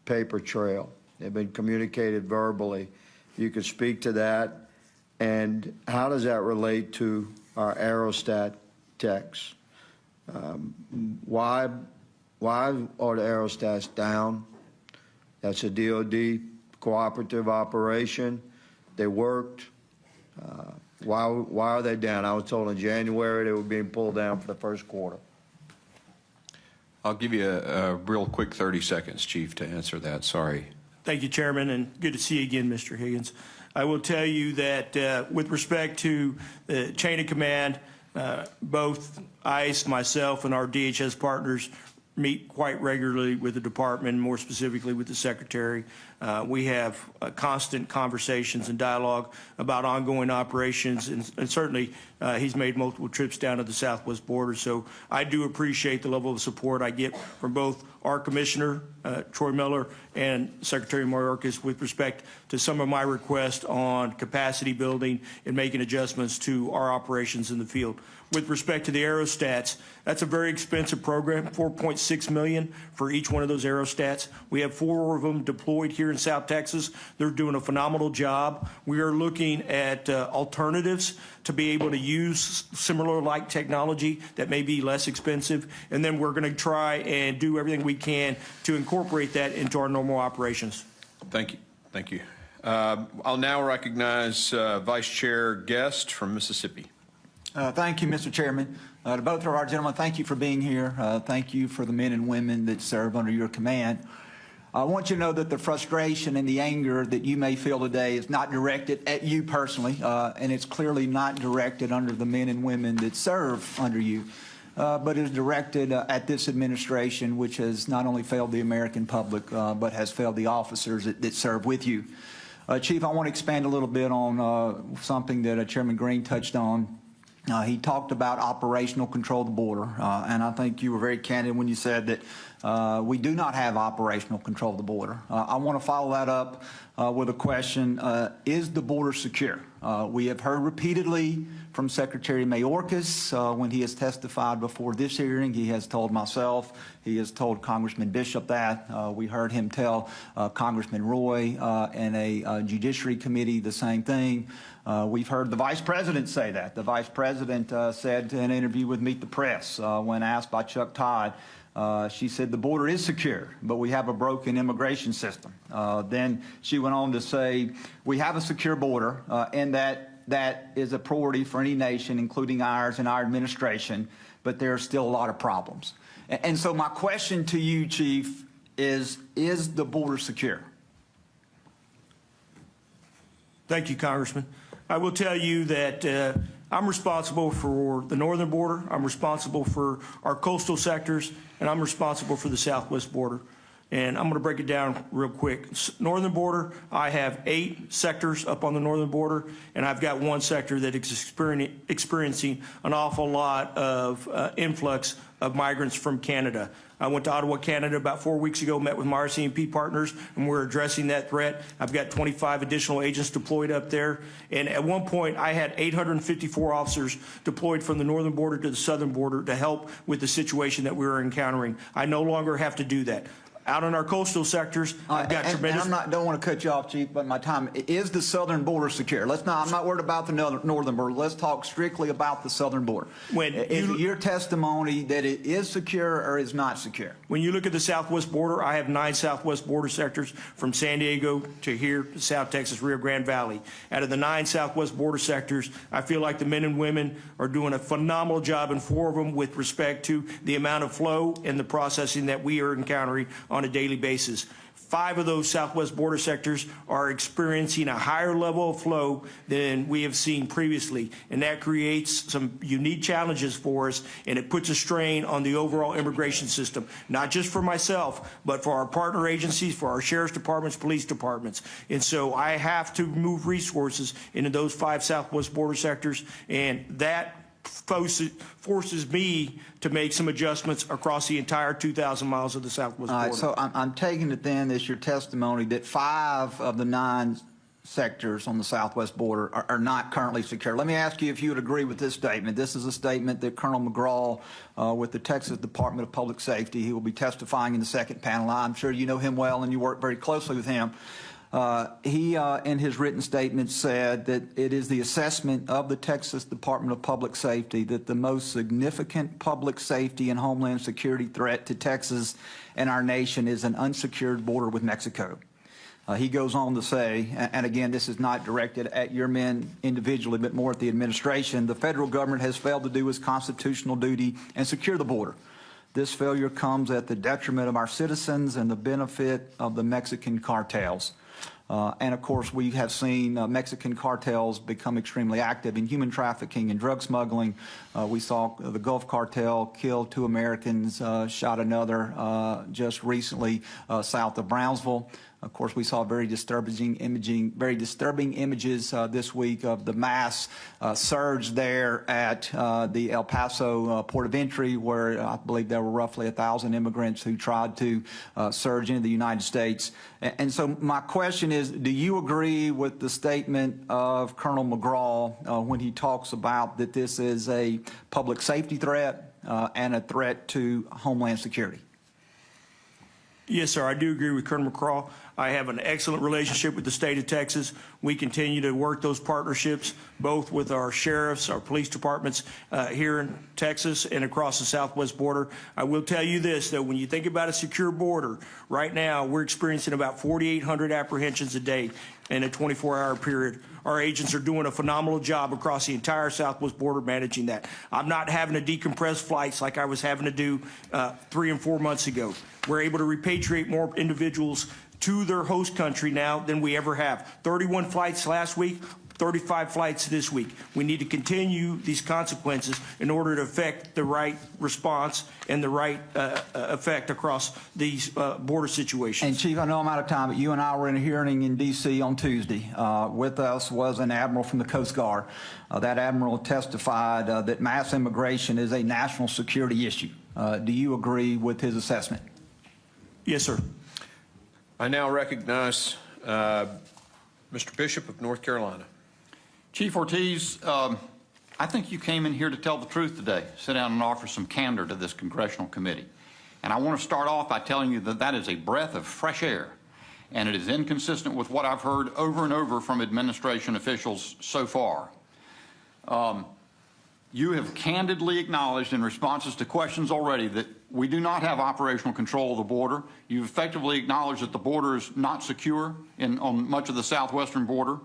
paper trail. They've been communicated verbally. You could speak to that, and how does that relate to our aerostat techs? Why are the aerostats down? That's a DOD cooperative operation. They worked. Why are they down? I was told in January they were being pulled down for the first quarter. I'll give you a real quick 30 seconds, Chief, to answer that. Sorry. Thank you, Chairman, and good to see you again, Mr. Higgins. I will tell you that with respect to the chain of command, both ICE, myself, and our DHS partners meet quite regularly with the department, more specifically with the Secretary. We have constant conversations and dialogue about ongoing operations, and certainly he's made multiple trips down to the southwest border. So I do appreciate the level of support I get from both our Commissioner, Troy Miller, and Secretary Mayorkas with respect to some of my requests on capacity building and making adjustments to our operations in the field. With respect to the aerostats, that's a very expensive program, $4.6 million for each one of those aerostats. We have 4 of them deployed here in South Texas. They're doing a phenomenal job. We are looking at alternatives to be able to use similar-like technology that may be less expensive, and then we're going to try and do everything we can to incorporate that into our normal operations. Thank you. Thank you. I'll now recognize Vice Chair Guest from Mississippi. Thank you, Mr. Chairman. To both of our gentlemen, thank you for being here. Thank you for the men and women that serve under your command. I want you to know that the frustration and the anger that you may feel today is not directed at you personally, and it's clearly not directed under the men and women that serve under you, but is directed at this administration, which has not only failed the American public, but has failed the officers that serve with you. Chief, I want to expand a little bit on something that Chairman Green touched on. He talked about operational control of the border, and I think you were very candid when you said that we do not have operational control of the border. I want to follow that up with a question. Is the border secure? We have heard repeatedly from Secretary Mayorkas when he has testified before this hearing. He has told myself, he has told Congressman Bishop that. We heard him tell Congressman Roy in a Judiciary Committee the same thing. We've heard the Vice President say that. The Vice President said in an interview with Meet the Press when asked by Chuck Todd, she said the border is secure, but we have a broken immigration system. Then she went on to say we have a secure border and that is a priority for any nation, including ours and our administration, but there are still a lot of problems. And so my question to you, Chief, is the border secure? Thank you, Congressman. I will tell you that I'm responsible for the northern border, I'm responsible for our coastal sectors, and I'm responsible for the southwest border. And I'm going to break it down real quick. Northern border, I have 8 sectors up on the northern border, and I've got 1 sector that is experiencing an awful lot of influx of migrants from Canada. I went to Ottawa, Canada about 4 weeks ago, met with my RCMP partners, and we're addressing that threat. I've got 25 additional agents deployed up there. And at one point, I had 854 officers deployed from the northern border to the southern border to help with the situation that we were encountering. I no longer have to do that. Out in our coastal sectors, I've got tremendous. And don't want to cut you off, Chief, but my time is the southern border secure. I'm not worried about the northern border. Let's talk strictly about the southern border. Is your testimony that it is secure or is not secure? When you look at the southwest border, I have 9 southwest border sectors from San Diego to here to South Texas, Rio Grande Valley. Out of the 9 southwest border sectors, I feel like the men and women are doing a phenomenal job in 4 of them with respect to the amount of flow and the processing that we are encountering on a daily basis. 5 of those southwest border sectors are experiencing a higher level of flow than we have seen previously, and that creates some unique challenges for us, and it puts a strain on the overall immigration system, not just for myself, but for our partner agencies, for our sheriff's departments, police departments. And so I have to move resources into those 5 southwest border sectors, and that forces me to make some adjustments across the entire 2,000 miles of the southwest border. All right, so I'm taking it then as your testimony that 5 of the 9 sectors on the southwest border are not currently secure. Let me ask you if you would agree with this statement. This is a statement that Colonel McGraw with the Texas Department of Public Safety, he will be testifying in the second panel. I'm sure you know him well and you work very closely with him. He, in his written statement, said that it is the assessment of the Texas Department of Public Safety that the most significant public safety and homeland security threat to Texas and our nation is an unsecured border with Mexico. He goes on to say, and again, this is not directed at your men individually, but more at the administration, the federal government has failed to do its constitutional duty and secure the border. This failure comes at the detriment of our citizens and the benefit of the Mexican cartels. And of course, we have seen Mexican cartels become extremely active in human trafficking and drug smuggling. We saw the Gulf cartel kill 2 Americans, shot another just recently south of Brownsville. Of course, we saw very disturbing images this week of the mass surge there at the El Paso port of entry, where I believe there were roughly 1,000 immigrants who tried to surge into the United States. And so my question is, do you agree with the statement of Colonel McGraw when he talks about that this is a public safety threat and a threat to Homeland Security? Yes, sir. I do agree with Colonel McCraw. I have an excellent relationship with the state of Texas. We continue to work those partnerships, both with our sheriffs, our police departments here in Texas and across the southwest border. I will tell you this, though, when you think about a secure border, right now we're experiencing about 4,800 apprehensions a day in a 24-hour period. Our agents are doing a phenomenal job across the entire southwest border managing that. I'm not having to decompress flights like I was having to do 3 and 4 months ago. We're able to repatriate more individuals to their host country now than we ever have. 31 flights last week, 35 flights this week. We need to continue these consequences in order to affect the right response and the right effect across these border situations. And Chief, I know I'm out of time, but you and I were in a hearing in D.C. on Tuesday. With us was an admiral from the Coast Guard. That admiral testified that mass immigration is a national security issue. Do you agree with his assessment? Yes, sir. I now recognize Mr. Bishop of North Carolina. Chief Ortiz, I think you came in here to tell the truth today, sit down and offer some candor to this congressional committee. And I want to start off by telling you that that is a breath of fresh air, and it is inconsistent with what I've heard over and over from administration officials so far. You have candidly acknowledged in responses to questions already that we do not have operational control of the border. You've effectively acknowledged that the border is not secure on much of the southwestern border.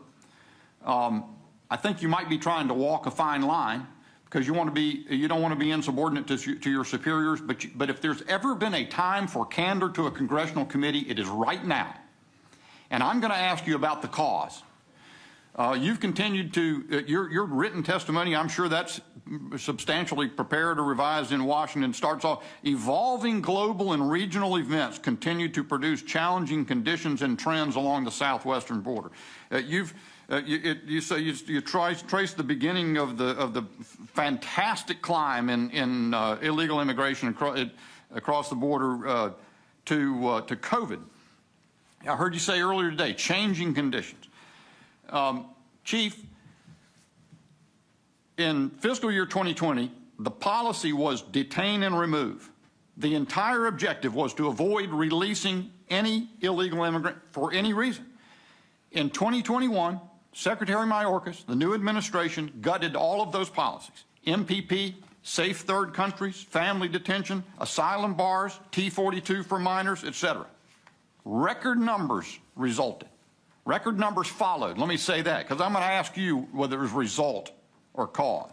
I think you might be trying to walk a fine line because you don't want to be insubordinate to your superiors, but if there's ever been a time for candor to a congressional committee, it is right now. And I'm going to ask you about the cause. You've continued to, your written testimony, I'm sure that's substantially prepared or revised in Washington, starts off, evolving global and regional events continue to produce challenging conditions and trends along the southwestern border. You trace the beginning of the fantastic climb in illegal immigration across the border to COVID. I heard you say earlier today, changing conditions. Chief, in fiscal year 2020, the policy was detain and remove. The entire objective was to avoid releasing any illegal immigrant for any reason. In 2021, Secretary Mayorkas, the new administration, gutted all of those policies. MPP, safe third countries, family detention, asylum bars, T-42 for minors, etc. Record numbers resulted. Record numbers followed. Let me say that, because I'm going to ask you whether it was result or cause.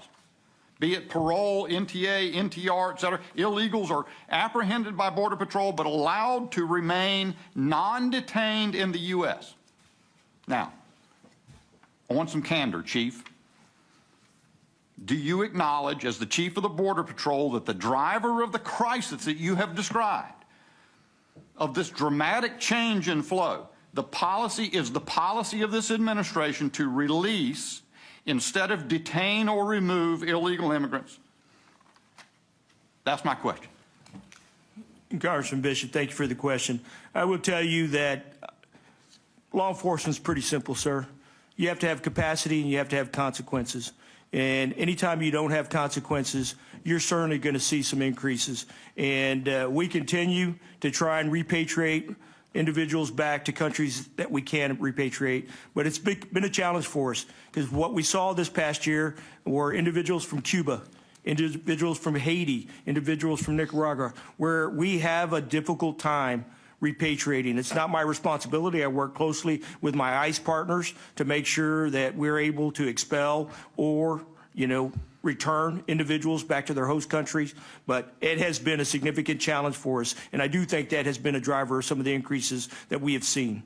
Be it parole, NTA, NTR, etc. Illegals are apprehended by Border Patrol but allowed to remain non-detained in the U.S. Now, I want some candor, Chief. Do you acknowledge, as the Chief of the Border Patrol, that the driver of the crisis that you have described, of this dramatic change in flow, the policy is the policy of this administration to release instead of detain or remove illegal immigrants? That's my question. Congressman Bishop, thank you for the question. I will tell you that law enforcement is pretty simple, sir. You have to have capacity and you have to have consequences. And anytime you don't have consequences, you're certainly going to see some increases. And we continue to try and repatriate individuals back to countries that we can repatriate. But it's been a challenge for us because what we saw this past year were individuals from Cuba, individuals from Haiti, individuals from Nicaragua, where we have a difficult time repatriating. It's not my responsibility. I work closely with my ICE partners to make sure that we're able to expel or, return individuals back to their host countries. But it has been a significant challenge for us, and I do think that has been a driver of some of the increases that we have seen.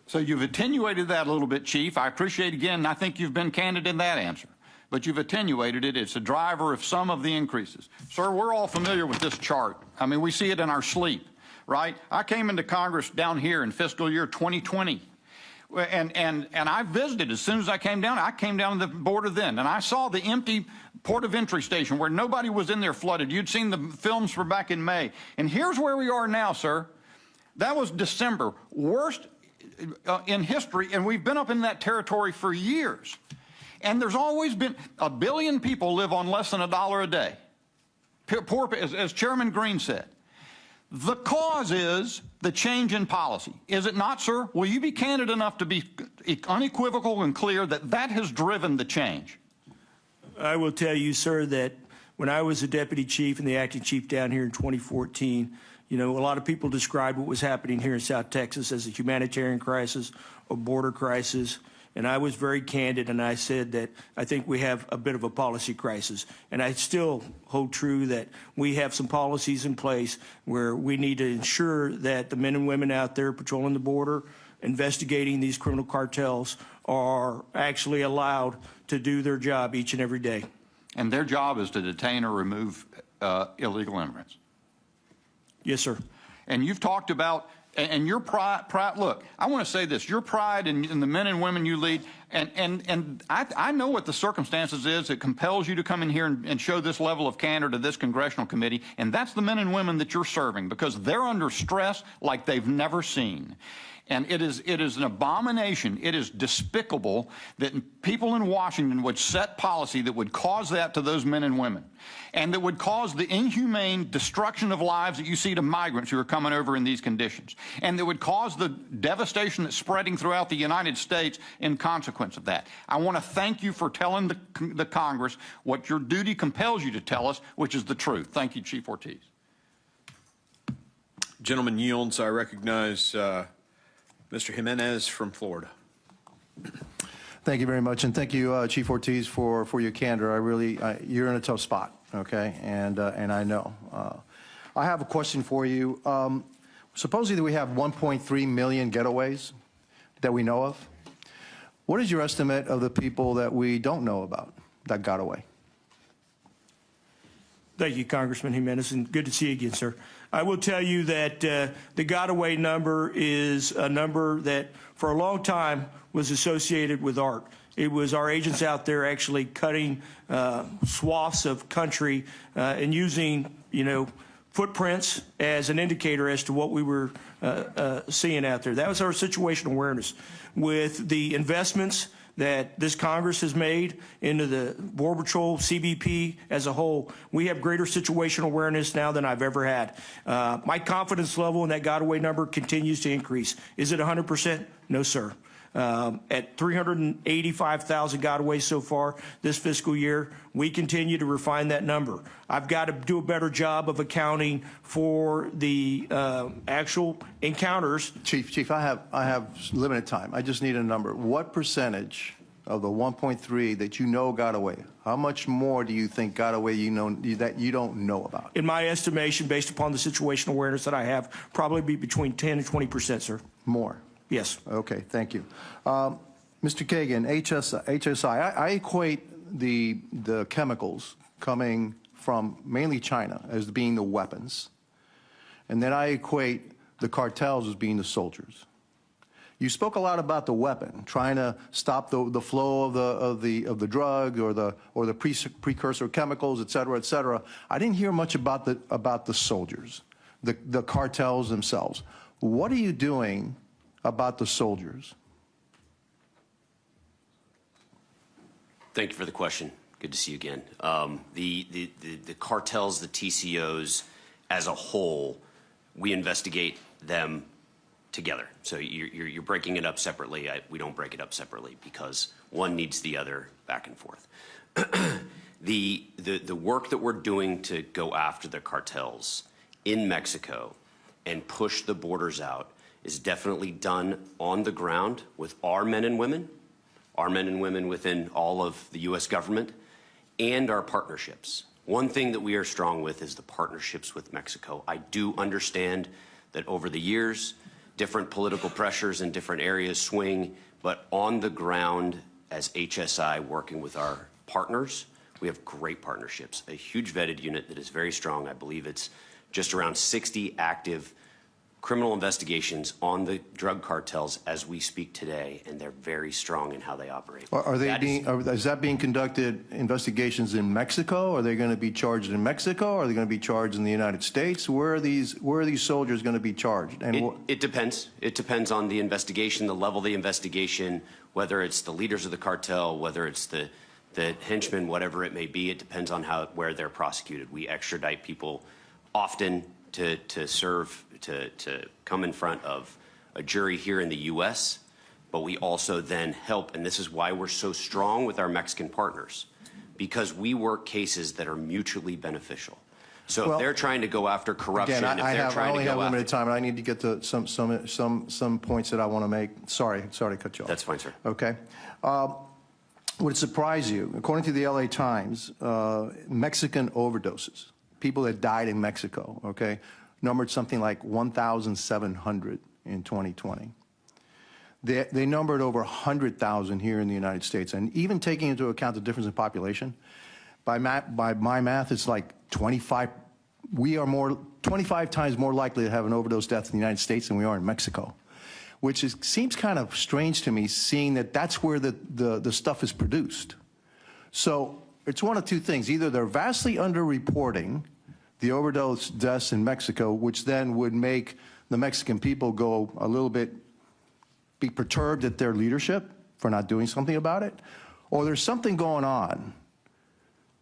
So you've attenuated that a little bit, Chief. I appreciate, again, I think you've been candid in that answer. But you've attenuated it. It's a driver of some of the increases. Sir, we're all familiar with this chart. I mean, we see it in our sleep, right? I came into Congress down here in fiscal year 2020. And I visited as soon as I came down to the border then, and I saw the empty port of entry station where nobody was in there flooded. You'd seen the films from back in May. And here's where we are now, sir. That was December, worst in history, and we've been up in that territory for years. And there's always been 1 billion people live on less than $1 a day. Poor, as Chairman Green said. The cause is the change in policy. Is it not, sir? Will you be candid enough to be unequivocal and clear that that has driven the change? I will tell you, sir, that when I was a deputy chief and the acting chief down here in 2014, you know, a lot of people described what was happening here in South Texas as a humanitarian crisis, a border crisis. And I was very candid, and I said that I think we have a bit of a policy crisis. And I still hold true that we have some policies in place where we need to ensure that the men and women out there patrolling the border, investigating these criminal cartels, are actually allowed to do their job each and every day. And their job is to detain or remove illegal immigrants. Yes, sir. And you've talked about, and your pride, look, I want to say this, your pride in the men and women you lead, and I know what the circumstances is that compels you to come in here and show this level of candor to this congressional committee, and that's the men and women that you're serving, because they're under stress like they've never seen. And it is an abomination. It is despicable that people in Washington would set policy that would cause that to those men and women, and that would cause the inhumane destruction of lives that you see to migrants who are coming over in these conditions, and that would cause the devastation that's spreading throughout the United States in consequence of that. I want to thank you for telling the Congress what your duty compels you to tell us, which is the truth. Thank you, Chief Ortiz. Gentleman yields. I recognize Mr. Jimenez from Florida. Thank you very much, and thank you, Chief Ortiz, for your candor. You're in a tough spot, okay, and I know. I have a question for you. Supposedly we have 1.3 million getaways that we know of. What is your estimate of the people that we don't know about that got away? Thank you, Congressman Jimenez, and good to see you again, sir. I will tell you that the Gotaway number is a number that for a long time was associated with art. It was our agents out there actually cutting swaths of country and using, you know, footprints as an indicator as to what we were seeing out there. That was our situational awareness. With the investments that this Congress has made into the Border Patrol, CBP as a whole, we have greater situational awareness now than I've ever had. My confidence level in that Gotaway number continues to increase. Is it 100%? No, sir. At 385,000 Gotaways so far this fiscal year, we continue to refine that number. I've got to do a better job of accounting for the actual encounters. Chief, I have limited time. I just need a number. What percentage of the 1.3 that you know got away, how much more do you think got away that you don't know about? In my estimation, based upon the situational awareness that I have, probably be between 10 and 20%, sir. More? Yes. Okay, thank you. Mr. Kagan, HSI, I equate the chemicals coming from mainly China as being the weapons, and then I equate the cartels as being the soldiers. You spoke a lot about the weapon, trying to stop the flow of the drug or the precursor chemicals, et cetera, et cetera. I didn't hear much about the soldiers, the cartels themselves. What are you doing about the soldiers? Thank you for the question. Good to see you again. The cartels, the TCOs as a whole, we investigate them together. So you're breaking it up separately. We don't break it up separately because one needs the other back and forth. The work that we're doing to go after the cartels in Mexico and push the borders out is definitely done on the ground with our men and women within all of the U.S. government, and our partnerships. One thing that we are strong with is the partnerships with Mexico. I do understand that over the years, different political pressures in different areas swing, but on the ground, as HSI working with our partners, we have great partnerships. A huge vetted unit that is very strong. I believe it's just around 60 active criminal investigations on the drug cartels as we speak today, and they're very strong in how they operate. Is that being conducted investigations in Mexico? Are they going to be charged in Mexico? Are they going to be charged in the United States? Where are these soldiers going to be charged? And it depends. It depends on the investigation, the level of the investigation, whether it's the leaders of the cartel, whether it's the henchmen, whatever it may be. It depends on where they're prosecuted. We extradite people often to come in front of a jury here in the U.S., but we also then help, and this is why we're so strong with our Mexican partners, because we work cases that are mutually beneficial. So Well, if they're trying to go after corruption, Again, I only have limited time, and I need to get to some points that I want to make. Sorry to cut you off. That's fine, sir. Okay. Would it surprise you, according to the LA Times, Mexican overdoses, people that died in Mexico, okay, numbered something like 1,700 in 2020. They numbered over 100,000 here in the United States. And even taking into account the difference in population, by my math, it's like 25. We are 25 times more likely to have an overdose death in the United States than we are in Mexico, which seems kind of strange to me, seeing that that's where the stuff is produced. So it's one of two things. Either they're vastly underreporting the overdose deaths in Mexico, which then would make the Mexican people go a little bit, be perturbed at their leadership for not doing something about it, or there's something going on,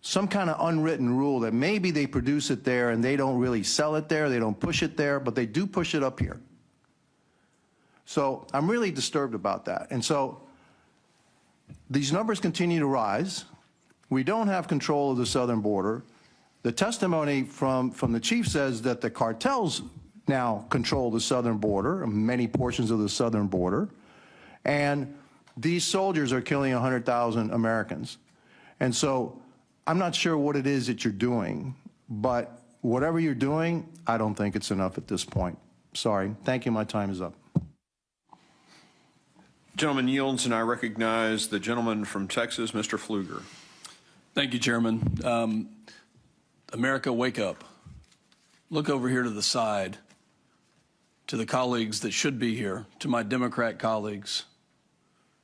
some kind of unwritten rule that maybe they produce it there and they don't really sell it there, they don't push it there, but they do push it up here. So I'm really disturbed about that. And so these numbers continue to rise. We don't have control of the southern border. The testimony from the chief says that the cartels now control the southern border, many portions of the southern border, and these soldiers are killing 100,000 Americans. And so I'm not sure what it is that you're doing, but whatever you're doing, I don't think it's enough at this point. Sorry. Thank you. My time is up. Gentleman yields, and I recognize the gentleman from Texas, Mr. Pfluger. Thank you, Chairman. America, wake up. Look over here to the side, to the colleagues that should be here, to my Democrat colleagues.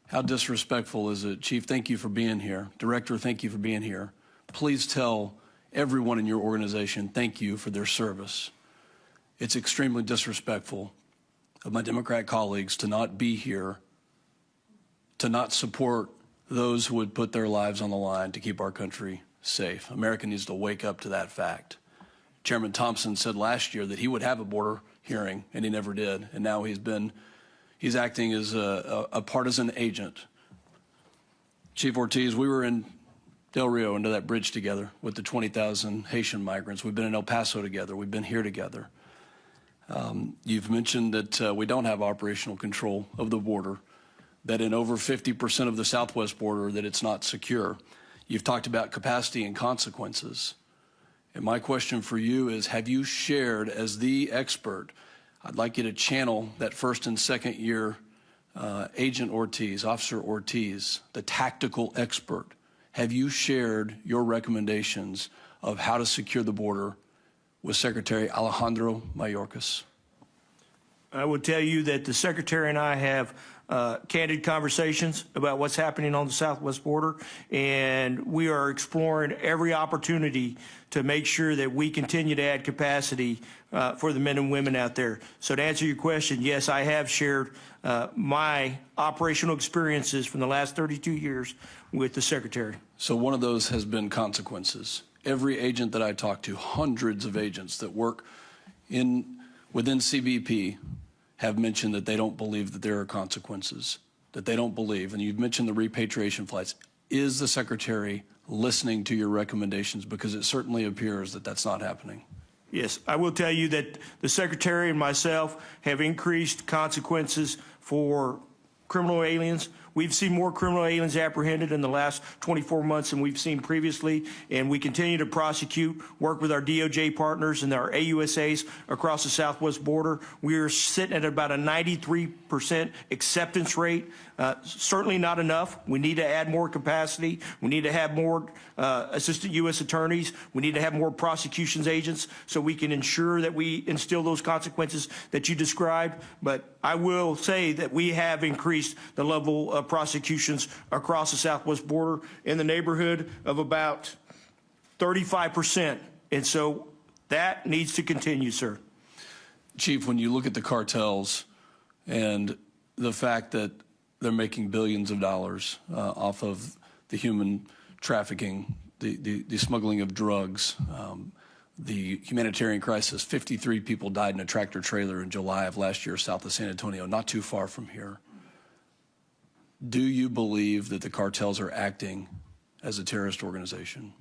How disrespectful is it? Chief, thank you for being here. Director, thank you for being here. Please tell everyone in your organization thank you for their service. It's extremely disrespectful of my Democrat colleagues to not be here, to not support those who would put their lives on the line to keep our country safe. America needs to wake up to that fact. Chairman Thompson said last year that he would have a border hearing, and he never did. And now he's acting as a partisan agent. Chief Ortiz, we were in Del Rio under that bridge together with the 20,000 Haitian migrants. We've been in El Paso together. We've been here together. You've mentioned that we don't have operational control of the border, that in over 50% of the southwest border that it's not secure. You've talked about capacity and consequences. And my question for you is, have you shared, as the expert, I'd like you to channel that first and second year Agent Ortiz, Officer Ortiz, the tactical expert. Have you shared your recommendations of how to secure the border with Secretary Alejandro Mayorkas? I would tell you that the Secretary and I have candid conversations about what's happening on the southwest border, and we are exploring every opportunity to make sure that we continue to add capacity for the men and women out there. So to answer your question, yes, I have shared my operational experiences from the last 32 years with the Secretary. So one of those has been consequences. Every agent that I talk to, hundreds of agents that work within CBP, have mentioned that they don't believe that there are consequences, that they don't believe. And you've mentioned the repatriation flights. Is the Secretary listening to your recommendations? Because it certainly appears that that's not happening. Yes, I will tell you that the Secretary and myself have increased consequences for criminal aliens. We've seen more criminal aliens apprehended in the last 24 months than we've seen previously, and we continue to prosecute, work with our DOJ partners and our AUSAs across the southwest border. We are sitting at about a 93% acceptance rate. Certainly not enough. We need to add more capacity. We need to have more assistant U.S. attorneys. We need to have more prosecutions agents so we can ensure that we instill those consequences that you described. But I will say that we have increased the level of prosecutions across the southwest border in the neighborhood of about 35%. And so that needs to continue, sir. Chief, when you look at the cartels and the fact that they're making billions of dollars off of the human trafficking, the smuggling of drugs, the humanitarian crisis. 53 people died in a tractor trailer in July of last year south of San Antonio, not too far from here. Do you believe that the cartels are acting as a terrorist organization?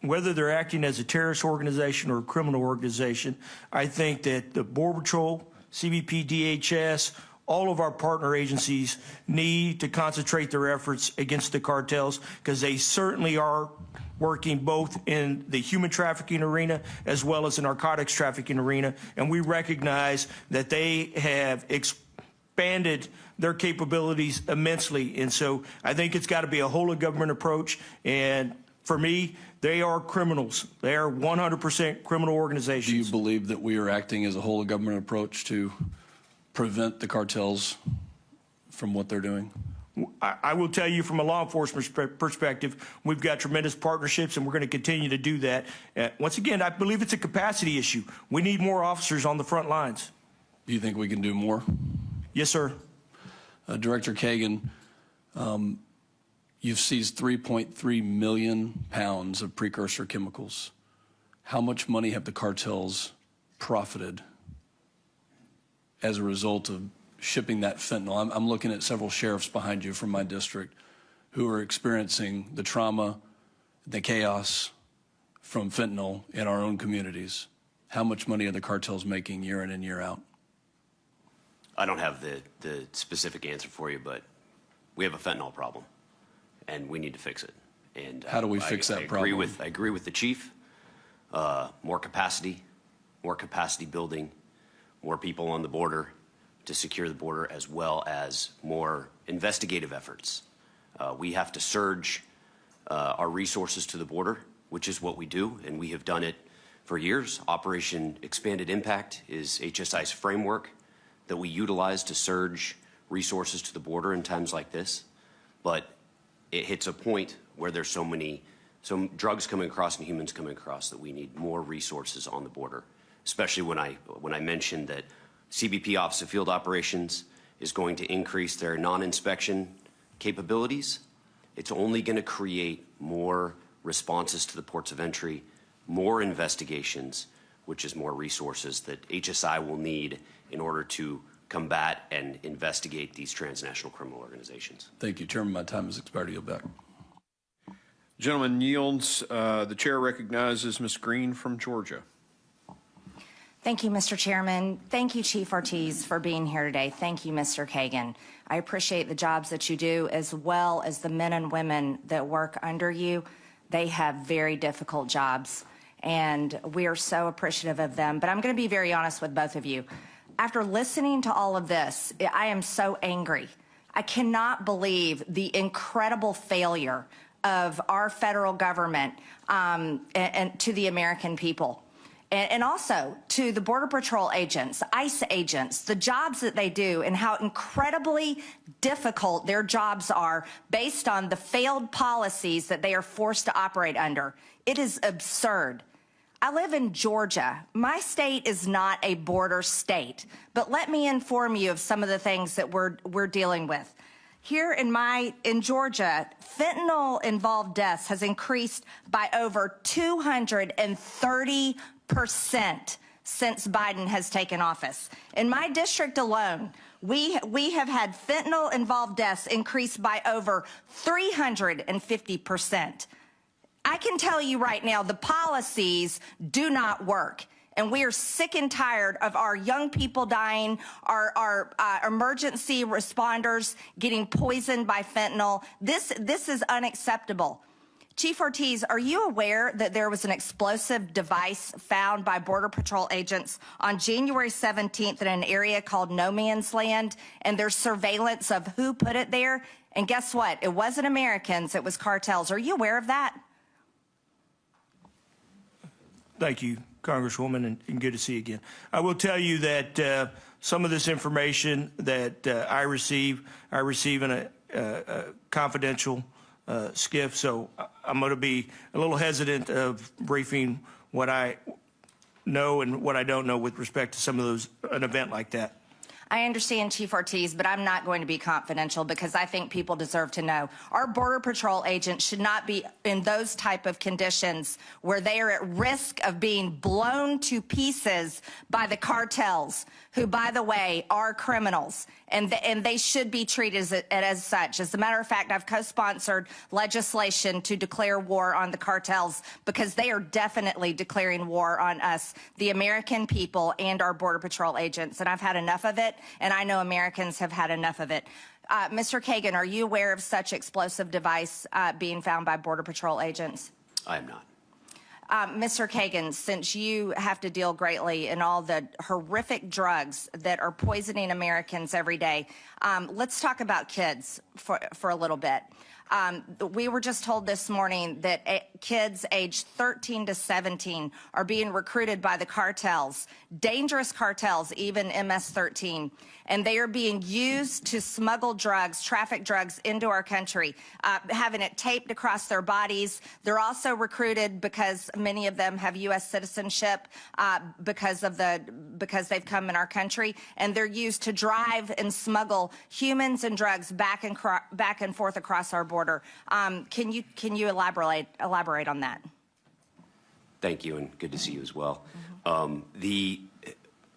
Whether they're acting as a terrorist organization or a criminal organization, I think that the Border Patrol, CBP, DHS, all of our partner agencies need to concentrate their efforts against the cartels, because they certainly are working both in the human trafficking arena as well as the narcotics trafficking arena. And we recognize that they have expanded their capabilities immensely. And so I think it's got to be a whole of government approach. And for me, they are criminals. They are 100% criminal organizations. Do you believe that we are acting as a whole of government approach to prevent the cartels from what they're doing? I will tell you from a law enforcement perspective, we've got tremendous partnerships, and we're going to continue to do that. Once again, I believe it's a capacity issue. We need more officers on the front lines. Do you think we can do more? Yes, sir. Director Kagan, you've seized 3.3 million pounds of precursor chemicals. How much money have the cartels profited as a result of shipping that fentanyl? I'm looking at several sheriffs behind you from my district who are experiencing the trauma, the chaos from fentanyl in our own communities. How much money are the cartels making year in and year out? I don't have the specific answer for you, but we have a fentanyl problem, and we need to fix it. And how do we fix that problem? I agree with the chief. More capacity building, more people on the border to secure the border, as well as more investigative efforts. We have to surge our resources to the border, which is what we do, and we have done it for years. Operation Expanded Impact is HSI's framework that we utilize to surge resources to the border in times like this. But it hits a point where there's so drugs coming across and humans coming across that we need more resources on the border, especially when I mentioned that CBP Office of Field Operations is going to increase their non-inspection capabilities. It's only going to create more responses to the ports of entry, more investigations, which is more resources that HSI will need in order to combat and investigate these transnational criminal organizations. Thank you, Chairman. My time has expired. Yield back. Gentleman yields. The chair recognizes Ms. Green from Georgia. Thank you, Mr. Chairman. Thank you, Chief Ortiz, for being here today. Thank you, Mr. Kagan. I appreciate the jobs that you do, as well as the men and women that work under you. They have very difficult jobs, and we are so appreciative of them. But I'm going to be very honest with both of you. After listening to all of this, I am so angry. I cannot believe the incredible failure of our federal government and to the American people. And also to the Border Patrol agents, ICE agents, the jobs that they do and how incredibly difficult their jobs are based on the failed policies that they are forced to operate under. It is absurd. I live in Georgia. My state is not a border state, but let me inform you of some of the things that we're dealing with. Here in Georgia, fentanyl-involved deaths has increased by over 230% since Biden has taken office. In my district alone, we have had fentanyl-involved deaths increase by over 350%. I can tell you right now, the policies do not work. And we are sick and tired of our young people dying, our emergency responders getting poisoned by fentanyl. This is unacceptable. Chief Ortiz, are you aware that there was an explosive device found by Border Patrol agents on January 17th in an area called No Man's Land, and there's surveillance of who put it there? And guess what? It wasn't Americans, it was cartels. Are you aware of that? Thank you, Congresswoman, and good to see you again. I will tell you that some of this information that I receive in a confidential skiff, so I'm going to be a little hesitant of briefing what I know and what I don't know with respect to some of those, an event like that. I understand, Chief Ortiz, but I'm not going to be confidential because I think people deserve to know. Our Border Patrol agents should not be in those type of conditions where they are at risk of being blown to pieces by the cartels, who, by the way, are criminals, and they should be treated as such. As a matter of fact, I've co-sponsored legislation to declare war on the cartels because they are definitely declaring war on us, the American people, and our Border Patrol agents, and I've had enough of it, and I know Americans have had enough of it. Mr. Kagan, are you aware of such explosive device being found by Border Patrol agents? I am not. Mr. Kagan, since you have to deal greatly in all the horrific drugs that are poisoning Americans every day, let's talk about kids for a little bit. We were just told this morning that kids aged 13 to 17 are being recruited by the cartels, dangerous cartels, even MS-13, and they are being used to smuggle drugs, traffic drugs into our country, having it taped across their bodies. They're also recruited because many of them have U.S. citizenship because they've come in our country, and they're used to drive and smuggle humans and drugs back and forth across our border. Can you elaborate on that? Thank you, and good to see you as well. The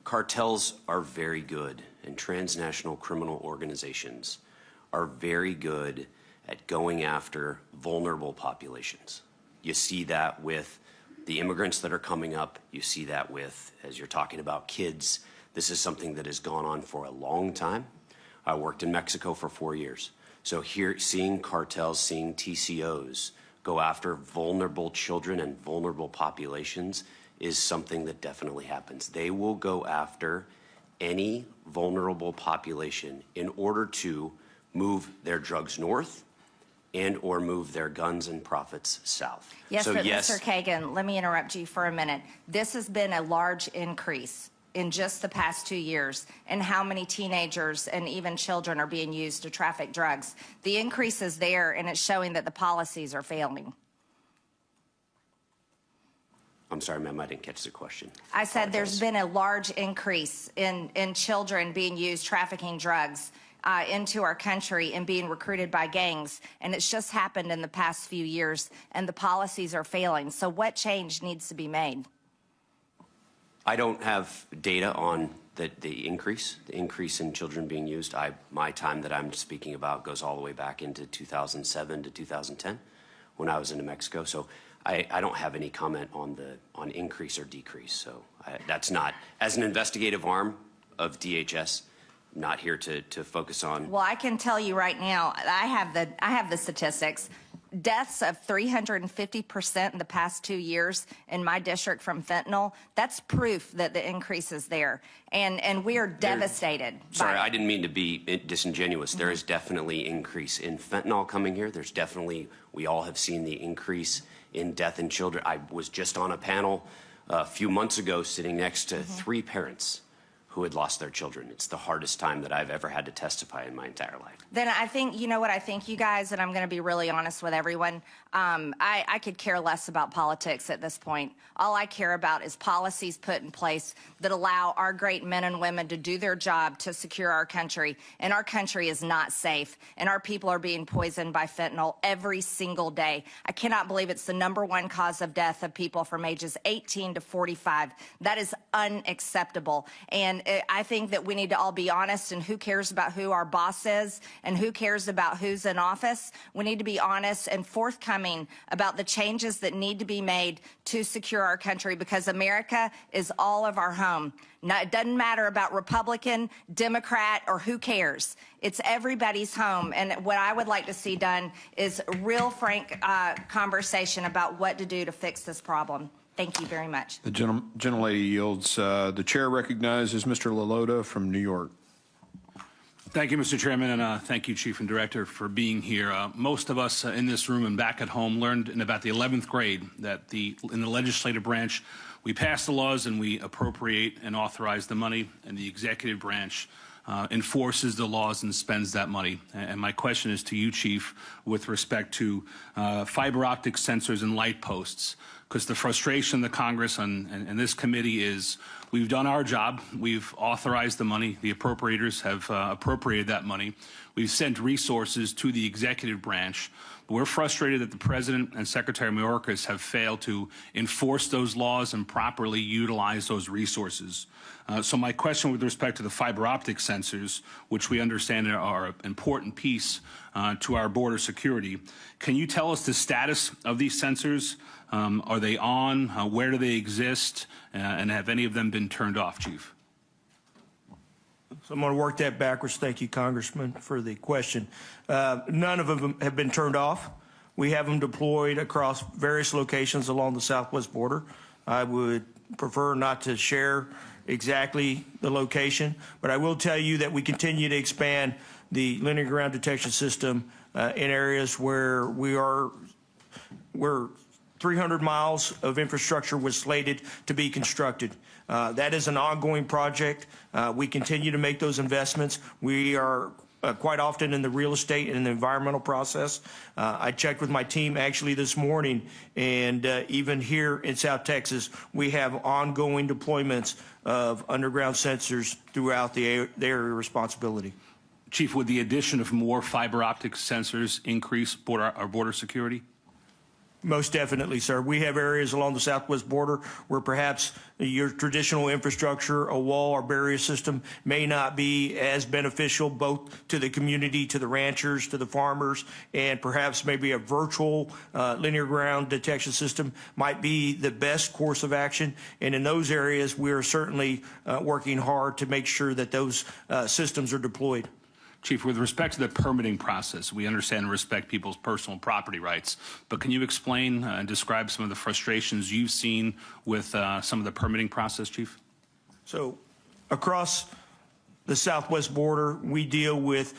cartels are very good, and transnational criminal organizations are very good at going after vulnerable populations. You see that with the immigrants that are coming up. You see that with, as you're talking about, kids. This is something that has gone on for a long time. I worked in Mexico for 4 years. So here, seeing cartels, seeing TCOs go after vulnerable children and vulnerable populations is something that definitely happens. They will go after any vulnerable population in order to move their drugs north and or move their guns and profits south. Yes, so, but yes, Mr. Kagan, let me interrupt you for a minute. This has been a large increase in just the past 2 years in how many teenagers and even children are being used to traffic drugs. The increase is there, and it's showing that the policies are failing. I'm sorry, ma'am, I didn't catch the question. I said there's been a large increase in children being used trafficking drugs into our country and being recruited by gangs, and it's just happened in the past few years, and the policies are failing. So what change needs to be made? I don't have data on the increase in children being used. My time that I'm speaking about goes all the way back into 2007 to 2010 when I was in New Mexico. So I don't have any comment on increase or decrease. So that's not, as an investigative arm of DHS, not here to focus on. Well, I can tell you right now, I have the statistics. Deaths of 350% in the past 2 years in my district from fentanyl. That's proof that the increase is there, and we are devastated. Sorry, I didn't mean to be disingenuous. There is definitely increase in fentanyl coming here. There's definitely, we all have seen the increase in death in children. I was just on a panel a few months ago sitting next to 3 parents who had lost their children. It's the hardest time that I've ever had to testify in my entire life. Then I think, you know what I think, you guys, and I'm going to be really honest with everyone, I could care less about politics at this point. All I care about is policies put in place that allow our great men and women to do their job to secure our country. And our country is not safe, and our people are being poisoned by fentanyl every single day. I cannot believe it's the #1 cause of death of people from ages 18 to 45. That is unacceptable. And I think that we need to all be honest, and who cares about who our boss is and who cares about who's in office? We need to be honest and forthcoming about the changes that need to be made to secure our country, because America is all of our home. Now, it doesn't matter about Republican, Democrat, or who cares. It's everybody's home. And what I would like to see done is real frank conversation about what to do to fix this problem. Thank you very much. The gentlelady yields. The chair recognizes Mr. Lalota from New York. Thank you, Mr. Chairman, and thank you, Chief and Director, for being here. Most of us in this room and back at home learned in about the 11th grade that in the legislative branch, we pass the laws and we appropriate and authorize the money, and the executive branch enforces the laws and spends that money. And my question is to you, Chief, with respect to fiber optic sensors and light posts. because the frustration of the Congress and this committee is we've done our job. We've authorized the money. The appropriators have appropriated that money. We've sent resources to the executive branch. But we're frustrated that the President and Secretary Mayorkas have failed to enforce those laws and properly utilize those resources. So my question with respect to the fiber optic sensors, which we understand are an important piece to our border security, can you tell us the status of these sensors? Are they on? Where do they exist? And have any of them been turned off, Chief? So I'm going to work that backwards. Thank you, Congressman, for the question. None of them have been turned off. We have them deployed across various locations along the southwest border. I would prefer not to share exactly the location, but I will tell you that we continue to expand the linear ground detection system in areas where where 300 miles of infrastructure was slated to be constructed. That is an ongoing project. We continue to make those investments. We are quite often in the real estate and the environmental process. I checked with my team actually this morning, and even here in South Texas, we have ongoing deployments of underground sensors throughout the area of responsibility. Chief, would the addition of more fiber optic sensors increase our border security? Most definitely, sir. We have areas along the southwest border where perhaps your traditional infrastructure, a wall or barrier system, may not be as beneficial both to the community, to the ranchers, to the farmers, and perhaps maybe a virtual linear ground detection system might be the best course of action. And in those areas, we are certainly working hard to make sure that those systems are deployed. Chief, with respect to the permitting process, we understand and respect people's personal property rights, but can you explain and describe some of the frustrations you've seen with some of the permitting process, Chief? So across the southwest border, we deal with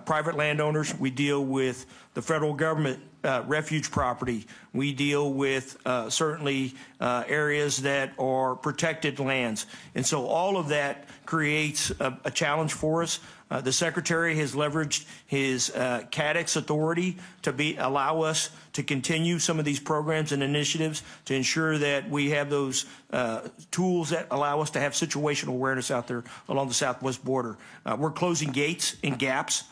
private landowners. We deal with the federal government refuge property. We deal with certainly areas that are protected lands. And so all of that creates a challenge for us. The Secretary has leveraged his CADX authority to allow us to continue some of these programs and initiatives to ensure that we have those tools that allow us to have situational awareness out there along the southwest border. We're closing gates and gaps.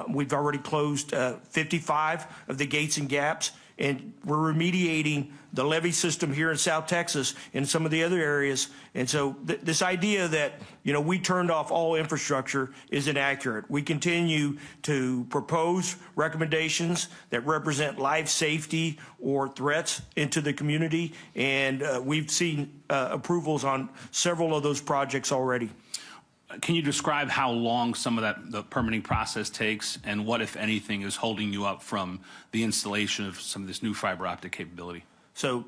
We've already closed 55 of the gates and gaps, and we're remediating the levee system here in South Texas and some of the other areas. And so this idea that, we turned off all infrastructure is inaccurate. We continue to propose recommendations that represent life safety or threats into the community, and we've seen approvals on several of those projects already. Can you describe how long some of the permitting process takes, and what, if anything, is holding you up from the installation of some of this new fiber optic capability? So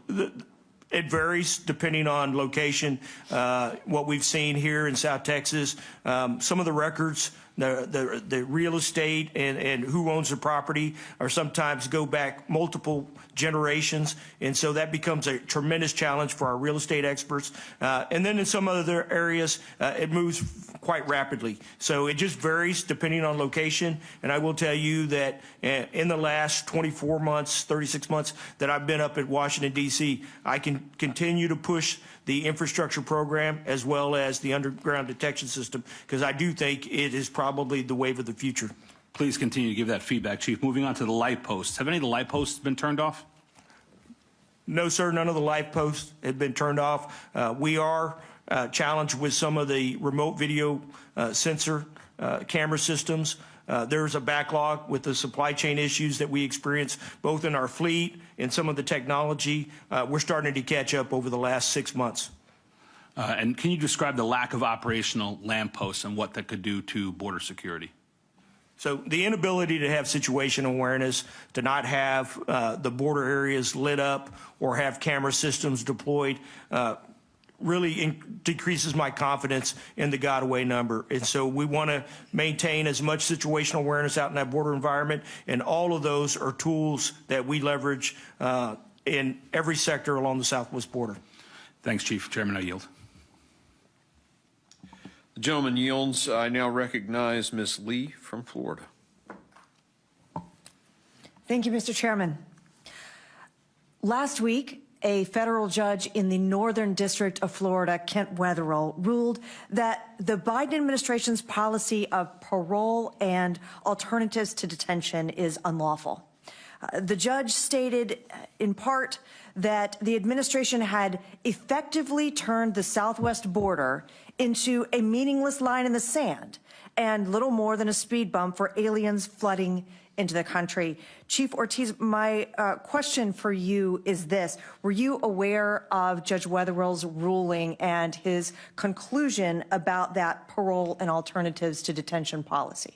it varies depending on location. What we've seen here in South Texas, some of the records, the real estate and who owns the property are sometimes go back multiple generations, and so that becomes a tremendous challenge for our real estate experts. And then in some other areas, it moves quite rapidly. So it just varies depending on location. And I will tell you that in the last 24 months, 36 months that I've been up at Washington, D.C., I can continue to push the infrastructure program as well as the underground detection system, because I do think it is probably the wave of the future. Please continue to give that feedback, Chief. Moving on to the light posts. Have any of the light posts been turned off? No, sir. None of the light posts have been turned off. We are challenged with some of the remote video sensor camera systems. There's a backlog with the supply chain issues that we experience both in our fleet and some of the technology. We're starting to catch up over the last 6 months. And can you describe the lack of operational lampposts and what that could do to border security? So the inability to have situational awareness, to not have the border areas lit up or have camera systems deployed, really decreases my confidence in the Gotaway number. And so we want to maintain as much situational awareness out in that border environment, and all of those are tools that we leverage in every sector along the southwest border. Thanks, Chief. Chairman, I yield. The gentleman yields. I now recognize Ms. Lee from Florida. Thank you, Mr. Chairman. Last week, a federal judge in the Northern District of Florida, Kent Wetherill, ruled that the Biden administration's policy of parole and alternatives to detention is unlawful. The judge stated, in part, that the administration had effectively turned the southwest border into a meaningless line in the sand and little more than a speed bump for aliens flooding into the country. Chief Ortiz, my question for you is this. Were you aware of Judge Wetherill's ruling and his conclusion about that parole and alternatives to detention policy?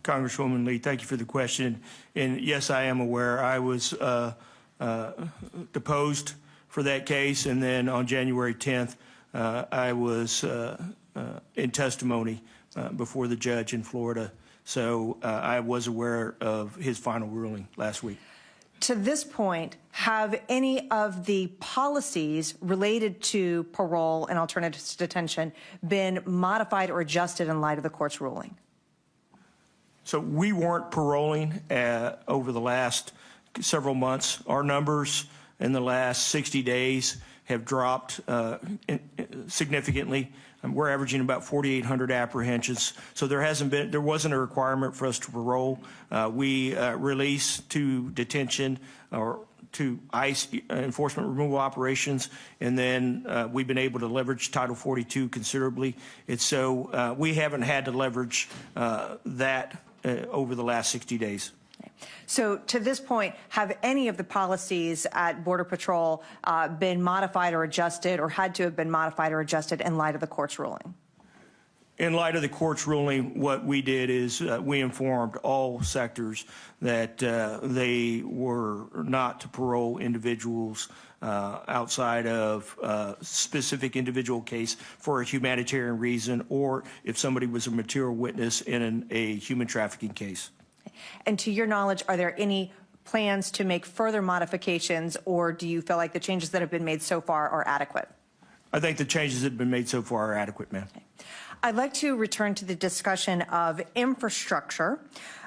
Congresswoman Lee, thank you for the question. And yes, I am aware. I was deposed for that case, and then on January 10th, I was in testimony before the judge in Florida. So I was aware of his final ruling last week. To this point, have any of the policies related to parole and alternatives to detention been modified or adjusted in light of the court's ruling? So we weren't paroling over the last several months. Our numbers in the last 60 days have dropped significantly. We're averaging about 4,800 apprehensions. So there wasn't a requirement for us to parole. We release to detention or to ICE enforcement removal operations, and then we've been able to leverage Title 42 considerably. And so we haven't had to leverage that over the last 60 days. So to this point, have any of the policies at Border Patrol been modified or adjusted, or had to have been modified or adjusted in light of the court's ruling? In light of the court's ruling, what we did is we informed all sectors that they were not to parole individuals outside of specific individual case for a humanitarian reason, or if somebody was a material witness in a human trafficking case. And to your knowledge, are there any plans to make further modifications, or do you feel like the changes that have been made so far are adequate? I think the changes that have been made so far are adequate, ma'am. Okay. I'd like to return to the discussion of infrastructure.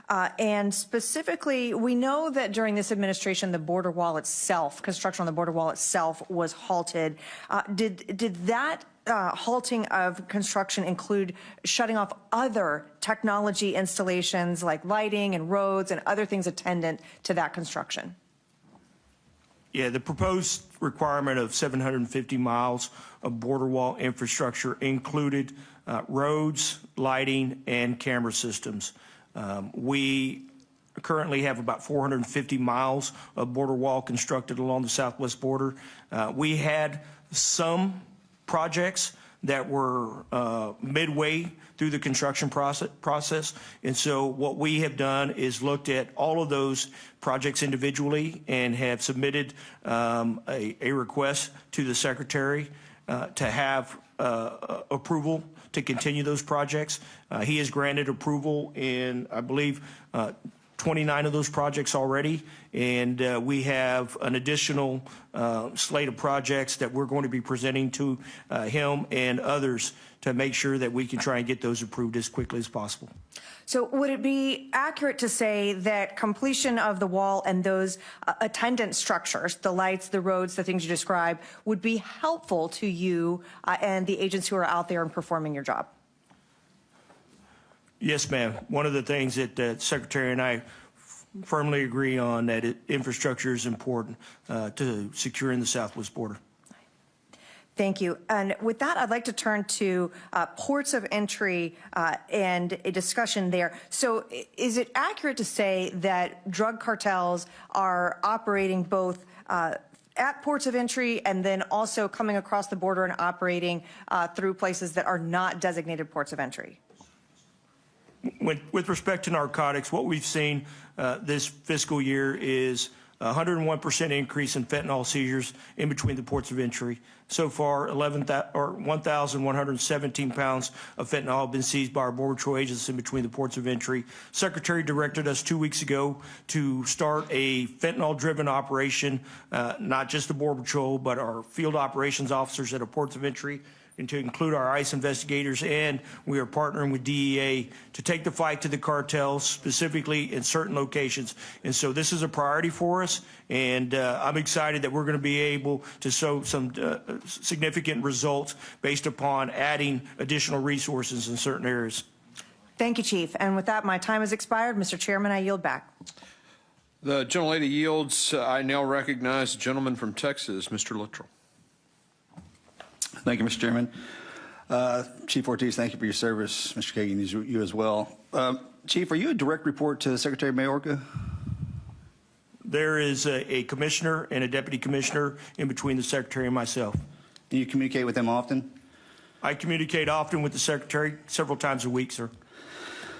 And specifically, we know that during this administration, the border wall itself, construction on the border wall itself, was halted. Did that halting of construction include shutting off other technology installations like lighting and roads and other things attendant to that construction? Yeah, the proposed requirement of 750 miles of border wall infrastructure included roads, lighting, and camera systems. We currently have about 450 miles of border wall constructed along the southwest border. We had some projects that were midway through the construction process. And so what we have done is looked at all of those projects individually and have submitted a request to the Secretary to have approval to continue those projects. He has granted approval in, I believe, 29 of those projects already, and we have an additional slate of projects that we're going to be presenting to him and others to make sure that we can try and get those approved as quickly as possible. So would it be accurate to say that completion of the wall and those attendant structures, the lights, the roads, the things you described, would be helpful to you and the agents who are out there and performing your job? Yes, ma'am. One of the things that the Secretary and I firmly agree on, that infrastructure is important to securing the southwest border. Thank you. And with that, I'd like to turn to ports of entry and a discussion there. So is it accurate to say that drug cartels are operating both at ports of entry and then also coming across the border and operating through places that are not designated ports of entry? With respect to narcotics, what we've seen this fiscal year is 101% increase in fentanyl seizures in between the ports of entry. So far, 1,117 pounds of fentanyl have been seized by our Border Patrol agents in between the ports of entry. Secretary directed us 2 weeks ago to start a fentanyl-driven operation, not just the Border Patrol, but our field operations officers at our ports of entry and to include our ICE investigators, and we are partnering with DEA to take the fight to the cartels, specifically in certain locations. And so this is a priority for us, and I'm excited that we're going to be able to show some significant results based upon adding additional resources in certain areas. Thank you, Chief. And with that, my time has expired. Mr. Chairman, I yield back. The gentlelady yields. I now recognize the gentleman from Texas, Mr. Luttrell. Thank you, Mr. Chairman. Chief Ortiz, thank you for your service. Mr. Kagan, you as well. Chief, are you a direct report to Secretary Mayorkas? There is a commissioner and a deputy commissioner in between the secretary and myself. Do you communicate with them often? I communicate often with the secretary, several times a week, sir.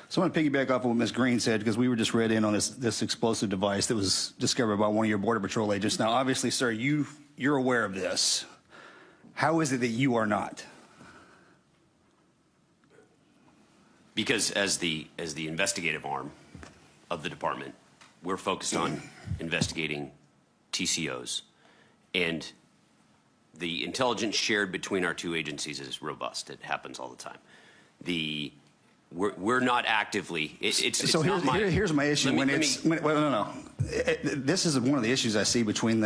So I want to piggyback off of what Ms. Green said, because we were just read in on this explosive device that was discovered by one of your Border Patrol agents. Now, obviously, sir, you're aware of this. How is it that you are not? Because as the investigative arm of the department, we're focused on investigating TCOs, and the intelligence shared between our two agencies is robust. It happens all the time. We're not actively. So here's my issue. This is one of the issues I see between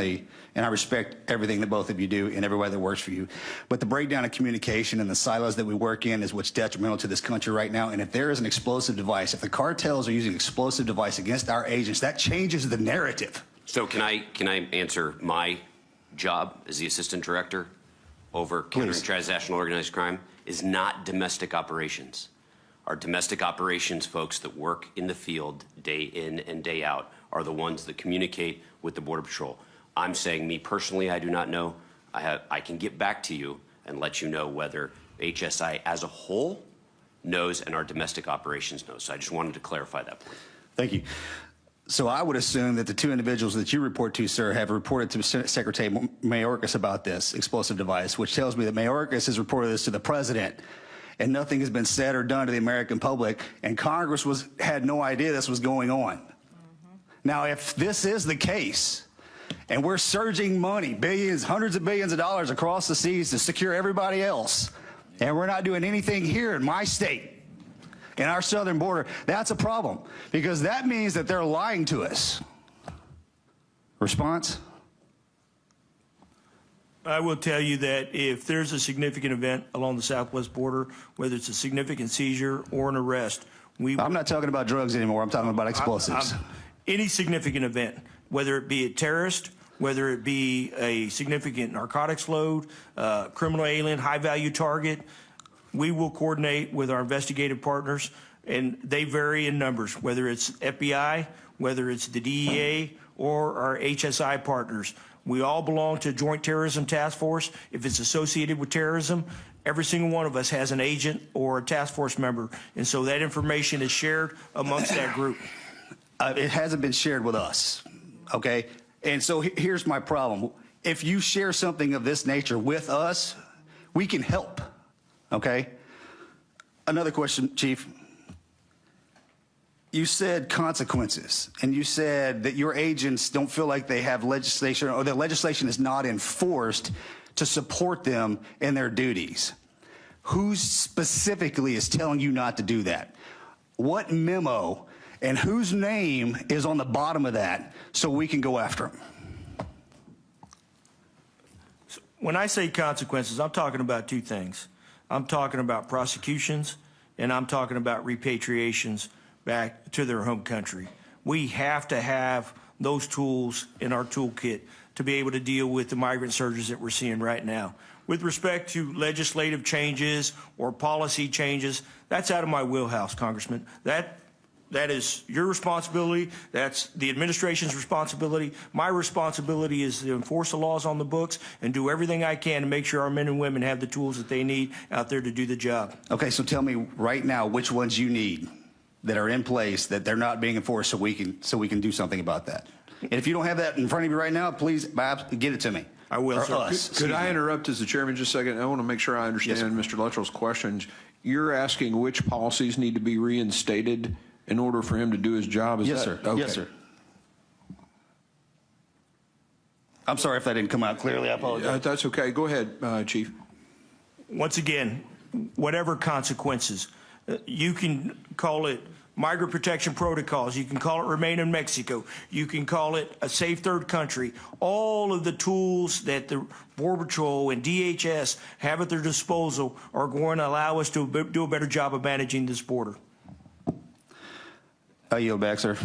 and I respect everything that both of you do and everybody that works for you, but the breakdown of communication and the silos that we work in is what's detrimental to this country right now. And if there is an explosive device, if the cartels are using explosive device against our agents, that changes the narrative. So can I answer my job as the assistant director over countering transnational organized crime is not domestic operations. Our domestic operations folks that work in the field day in and day out are the ones that communicate with the Border Patrol. I'm saying, me personally, I do not know. I can get back to you and let you know whether HSI as a whole knows and our domestic operations knows. So I just wanted to clarify that point. Thank you. So I would assume that the two individuals that you report to, sir, have reported to Secretary Mayorkas about this explosive device, which tells me that Mayorkas has reported this to the president, and nothing has been said or done to the American public, and Congress had no idea this was going on. Mm-hmm. Now, if this is the case, and we're surging money, billions, hundreds of billions of dollars across the seas to secure everybody else, and we're not doing anything here in my state, in our southern border, that's a problem, because that means that they're lying to us. Response? I will tell you that if there's a significant event along the southwest border, whether it's a significant seizure or an arrest, I'm not talking about drugs anymore. I'm talking about explosives. Any significant event, whether it be a terrorist, whether it be a significant narcotics load, criminal alien, high-value target, we will coordinate with our investigative partners, and they vary in numbers, whether it's FBI, whether it's the DEA, or our HSI partners. We all belong to a Joint Terrorism Task Force. If it's associated with terrorism, every single one of us has an agent or a task force member, and so that information is shared amongst that group. It hasn't been shared with us, okay? And so here's my problem. If you share something of this nature with us, we can help, okay? Another question, Chief. You said consequences, and you said that your agents don't feel like they have legislation, or the legislation is not enforced to support them in their duties. Who specifically is telling you not to do that? What memo and whose name is on the bottom of that so we can go after them? When I say consequences, I'm talking about two things. I'm talking about prosecutions, and I'm talking about repatriations back to their home country. We have to have those tools in our toolkit to be able to deal with the migrant surges that we're seeing right now. With respect to legislative changes or policy changes, that's out of my wheelhouse, Congressman. That is your responsibility. That's the administration's responsibility. My responsibility is to enforce the laws on the books and do everything I can to make sure our men and women have the tools that they need out there to do the job. Okay, so tell me right now which ones you need that are in place that they're not being enforced so we can do something about that. And if you don't have that in front of you right now, please get it to me. I will, sir. Could I interrupt as the chairman just a second? I want to make sure I understand Mr. Luttrell's questions. You're asking which policies need to be reinstated in order for him to do his job? Yes, sir. Okay. Yes, sir. I'm sorry if that didn't come out clearly. I apologize. That's okay. Go ahead, Chief. once again, whatever consequences, you can call it migrant protection protocols, you can call it remain in Mexico, you can call it a safe third country. All of the tools that the Border Patrol and DHS have at their disposal are going to allow us to do a better job of managing this border. I yield back, sir.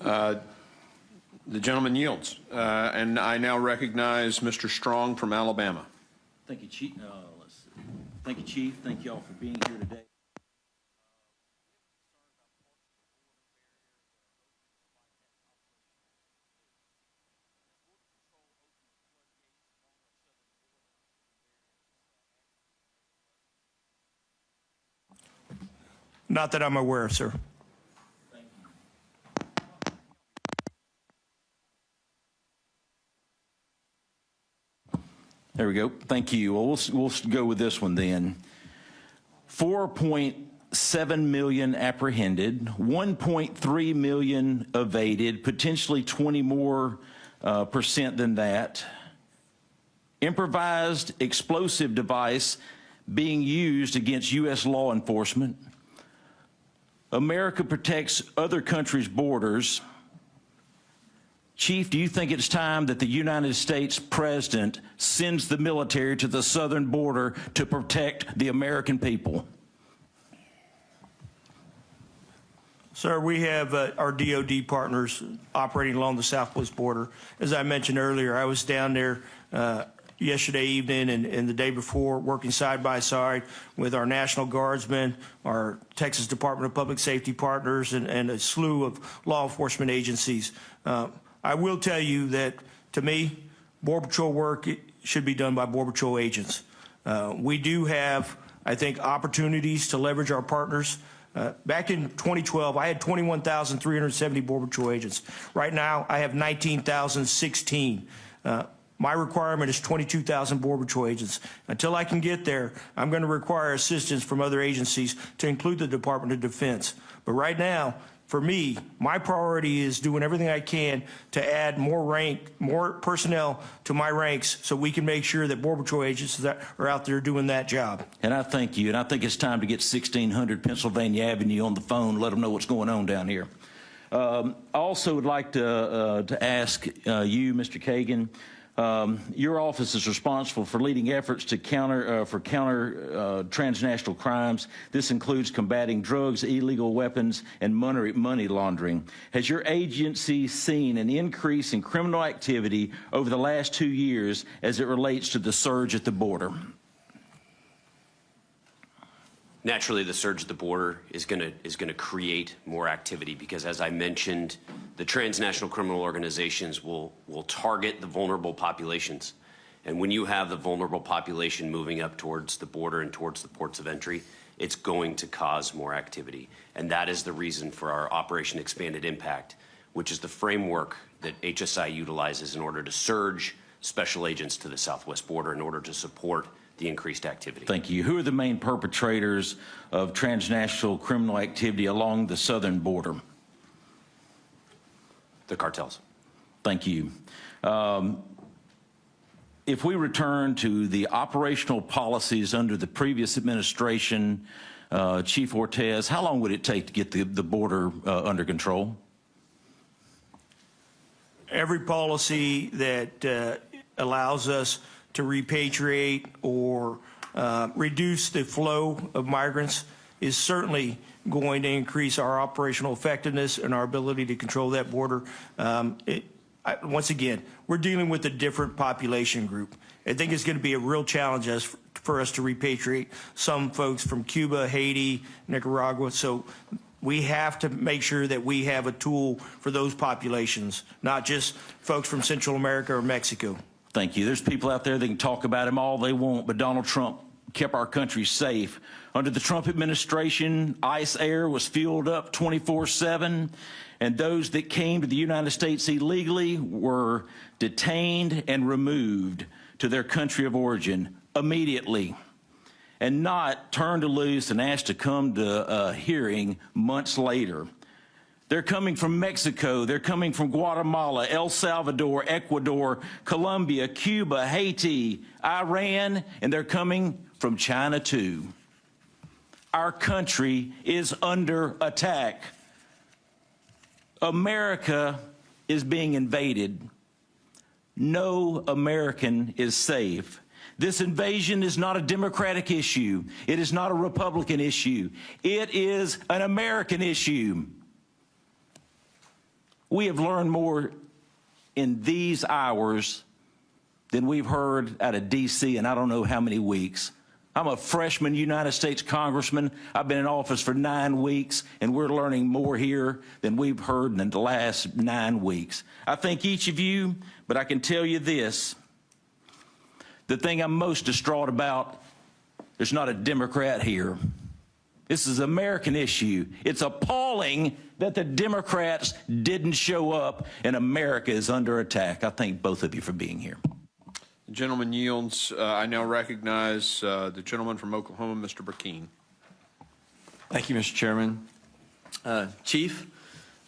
The gentleman yields. And I now recognize Mr. Strong from Alabama. Thank you, Chief. Thank you, Chief. Thank you all for being here today. Not that I'm aware of, sir. There we go. Thank you. Well, we'll go with this one then. 4.7 million apprehended, 1.3 million evaded, potentially 20 more percent than that. Improvised explosive device being used against U.S. law enforcement. America protects other countries' borders. Chief, do you think it's time that the United States President sends the military to the southern border to protect the American people? Sir, we have our DOD partners operating along the southwest border. As I mentioned earlier, I was down there yesterday evening and the day before working side by side with our National Guardsmen, our Texas Department of Public Safety partners, and a slew of law enforcement agencies. I will tell you that, to me, Border Patrol work should be done by Border Patrol agents. We do have, I think, opportunities to leverage our partners. Back in 2012, I had 21,370 Border Patrol agents. Right now, I have 19,016. My requirement is 22,000 Border Patrol agents. Until I can get there, I'm going to require assistance from other agencies, to include the Department of Defense. But right now, for me, my priority is doing everything I can to add more personnel to my ranks, so we can make sure that Border Patrol agents that are out there doing that job. And I thank you, and I think it's time to get 1600 Pennsylvania Avenue on the phone, let them know what's going on down here. I also would like to ask you, Mr. Kagan, your office is responsible for leading efforts to counter transnational crimes. This includes combating drugs, illegal weapons, and money laundering. Has your agency seen an increase in criminal activity over the last 2 years as it relates to the surge at the border? Naturally, the surge at the border is going to create more activity because, as I mentioned, the transnational criminal organizations will target the vulnerable populations. And when you have the vulnerable population moving up towards the border and towards the ports of entry, it's going to cause more activity. And that is the reason for our Operation Expanded Impact, which is the framework that HSI utilizes in order to surge special agents to the southwest border in order to support the increased activity. Thank you. Who are the main perpetrators of transnational criminal activity along the southern border? The cartels. Thank you. If we return to the operational policies under the previous administration, Chief Ortiz, how long would it take to get the border under control? Every policy that allows us to repatriate or reduce the flow of migrants is certainly going to increase our operational effectiveness and our ability to control that border. Once again, we're dealing with a different population group. I think it's going to be a real challenge for us to repatriate some folks from Cuba, Haiti, Nicaragua. So we have to make sure that we have a tool for those populations, not just folks from Central America or Mexico. Thank you. There's people out there that can talk about him all they want, but Donald Trump kept our country safe. Under the Trump administration, ICE air was fueled up 24/7, and those that came to the United States illegally were detained and removed to their country of origin immediately, and not turned loose and asked to come to a hearing months later. They're coming from Mexico. They're coming from Guatemala, El Salvador, Ecuador, Colombia, Cuba, Haiti, Iran, and they're coming from China too. Our country is under attack. America is being invaded. No American is safe. This invasion is not a Democratic issue. It is not a Republican issue. It is an American issue. We have learned more in these hours than we've heard out of D.C. in I don't know how many weeks. I'm a freshman United States congressman. I've been in office for 9 weeks, and we're learning more here than we've heard in the last 9 weeks. I thank each of you, but I can tell you this. The thing I'm most distraught about, there's not a Democrat here. This is an American issue. It's appalling that the Democrats didn't show up and America is under attack. I thank both of you for being here. The gentleman yields. I now recognize the gentleman from Oklahoma, Mr. Burkeen. Thank you, Mr. Chairman. Chief,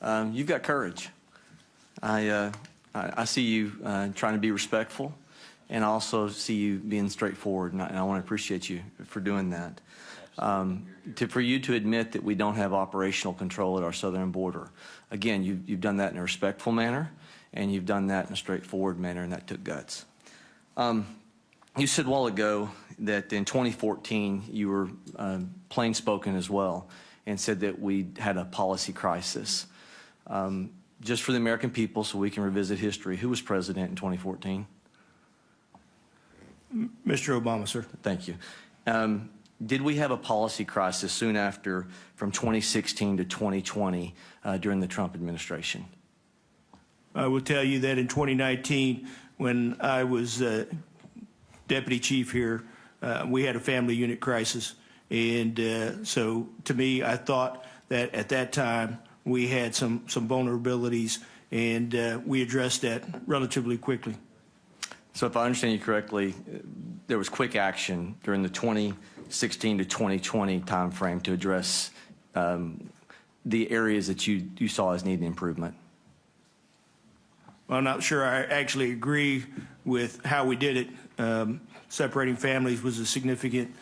you've got courage. I see you trying to be respectful, and I also see you being straightforward, and I want to appreciate you for doing that. For you to admit that we don't have operational control at our southern border, again, you've done that in a respectful manner, and you've done that in a straightforward manner, and that took guts. You said a while ago that in 2014 you were plain spoken as well, and said that we had a policy crisis. Just for the American people, so we can revisit history, who was president in 2014? Mr. Obama, sir. Thank you. Did we have a policy crisis soon after, from 2016 to 2020, during the Trump administration? I will tell you that in 2019, when I was deputy chief here, we had a family unit crisis. And so to me, I thought that at that time we had some vulnerabilities, and we addressed that relatively quickly. So if I understand you correctly, there was quick action during the 2016 to 2020 timeframe to address the areas that you saw as needing improvement. Well, I'm not sure I actually agree with how we did it. Separating families was a significant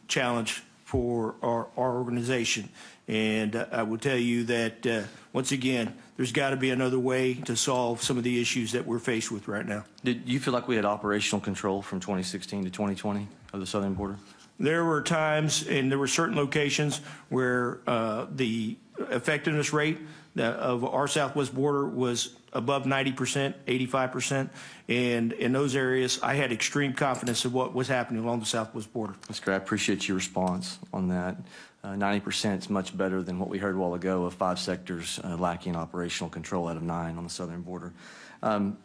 challenge for our organization. And I will tell you that, once again, there's got to be another way to solve some of the issues that we're faced with right now. Did you feel like we had operational control from 2016 to 2020 of the southern border? There were times, and there were certain locations where the effectiveness rate of our southwest border was above 90%, 85%, and in those areas, I had extreme confidence of what was happening along the southwest border. That's great. I appreciate your response on that. 90% is much better than what we heard a while ago of 5 sectors lacking operational control out of 9 on the southern border.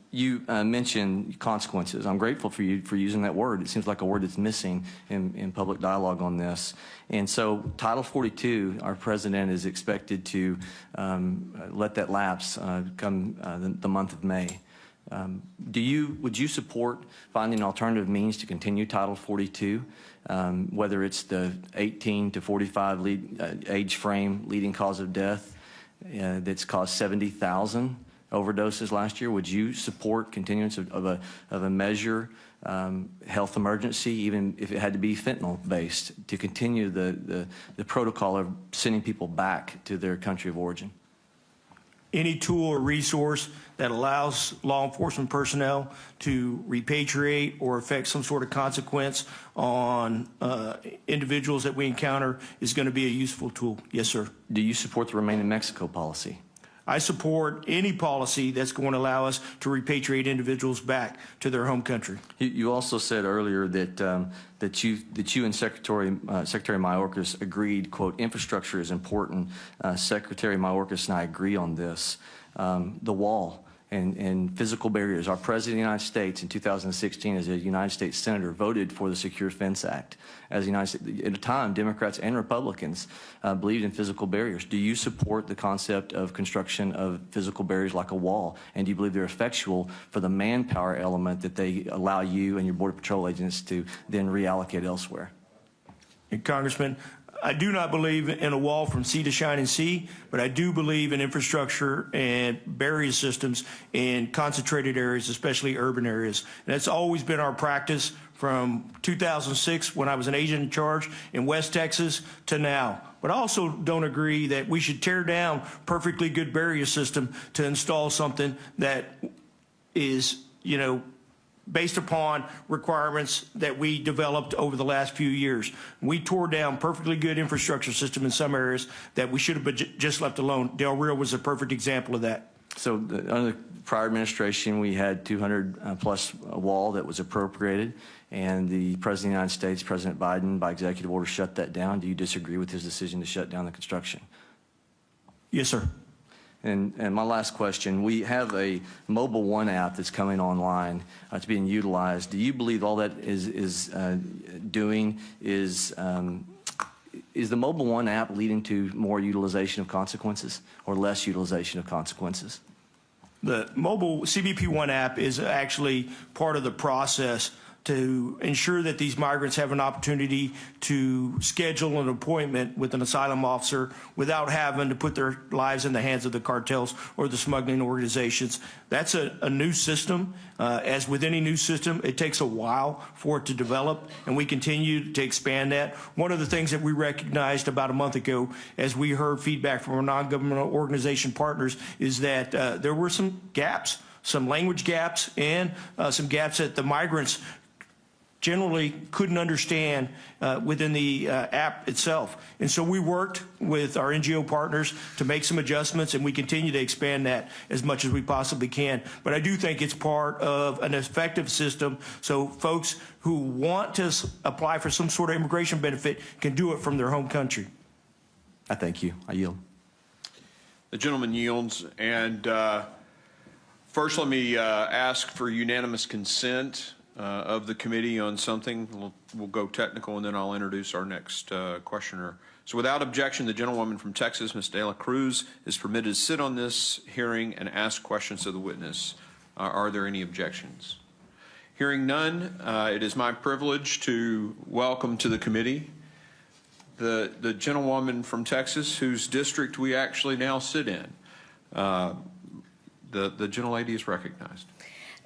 You mentioned consequences. I'm grateful for you for using that word. It seems like a word that's missing in public dialogue on this. And so Title 42, our president is expected to let that lapse come the month of May. Would you support finding alternative means to continue Title 42, whether it's the 18 to 45 age frame leading cause of death that's caused 70,000 overdoses last year? Would you support continuance of a measure, health emergency, even if it had to be fentanyl based, to continue the protocol of sending people back to their country of origin? Any tool or resource that allows law enforcement personnel to repatriate or affect some sort of consequence on individuals that we encounter is going to be a useful tool. Yes, sir. Do you support the Remain in Mexico policy? I support any policy that's going to allow us to repatriate individuals back to their home country. You also said earlier that you and Secretary Mayorkas agreed, quote, infrastructure is important. Secretary Mayorkas and I agree on this. The wall and physical barriers. Our President of the United States in 2016 as a United States Senator voted for the Secure Fence Act. As the United States, at a time, Democrats and Republicans believed in physical barriers. Do you support the concept of construction of physical barriers like a wall? And do you believe they're effectual for the manpower element that they allow you and your Border Patrol agents to then reallocate elsewhere? And Congressman, I do not believe in a wall from sea to shining sea, but I do believe in infrastructure and barrier systems in concentrated areas, especially urban areas. And that's always been our practice from 2006 when I was an agent in charge in West Texas to now. But I also don't agree that we should tear down perfectly good barrier system to install something that is, based upon requirements that we developed over the last few years. We tore down perfectly good infrastructure system in some areas that we should have just left alone. Del Rio was a perfect example of that. So under the prior administration, we had 200 plus a wall that was appropriated, and the President of the United States, President Biden, by executive order, shut that down. Do you disagree with his decision to shut down the construction? Yes, sir. And my last question, we have a Mobile One app that's coming online. It's being utilized. Do you believe all that is doing is the Mobile One app leading to more utilization of consequences or less utilization of consequences? The mobile CBP One app is actually part of the process to ensure that these migrants have an opportunity to schedule an appointment with an asylum officer without having to put their lives in the hands of the cartels or the smuggling organizations. That's a new system. As with any new system, it takes a while for it to develop, and we continue to expand that. One of the things that we recognized about a month ago, as we heard feedback from our non-governmental organization partners, is that there were some gaps, some language gaps, and some gaps that the migrants generally couldn't understand within the app itself. And so we worked with our NGO partners to make some adjustments, and we continue to expand that as much as we possibly can. But I do think it's part of an effective system so folks who want to apply for some sort of immigration benefit can do it from their home country. I thank you. I yield. The gentleman yields. And first, let me ask for unanimous consent of the committee on something. We'll go technical, and then I'll introduce our next questioner. So without objection, the gentlewoman from Texas, Ms. De La Cruz, is permitted to sit on this hearing and ask questions of the witness. Are there any objections? Hearing none, it is my privilege to welcome to the committee the gentlewoman from Texas whose district we actually now sit in. The gentlelady is recognized.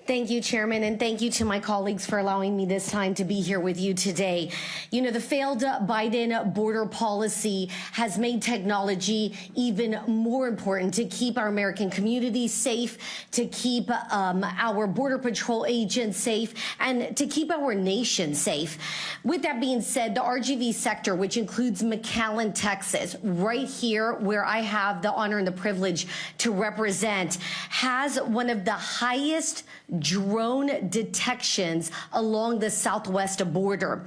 Thank you, Chairman, and thank you to my colleagues for allowing me this time to be here with you today. You know, the failed Biden border policy has made technology even more important to keep our American communities safe, to keep our Border Patrol agents safe, and to keep our nation safe. With that being said, the RGV sector, which includes McAllen, Texas, right here where I have the honor and the privilege to represent, has one of the highest drone detections along the southwest border.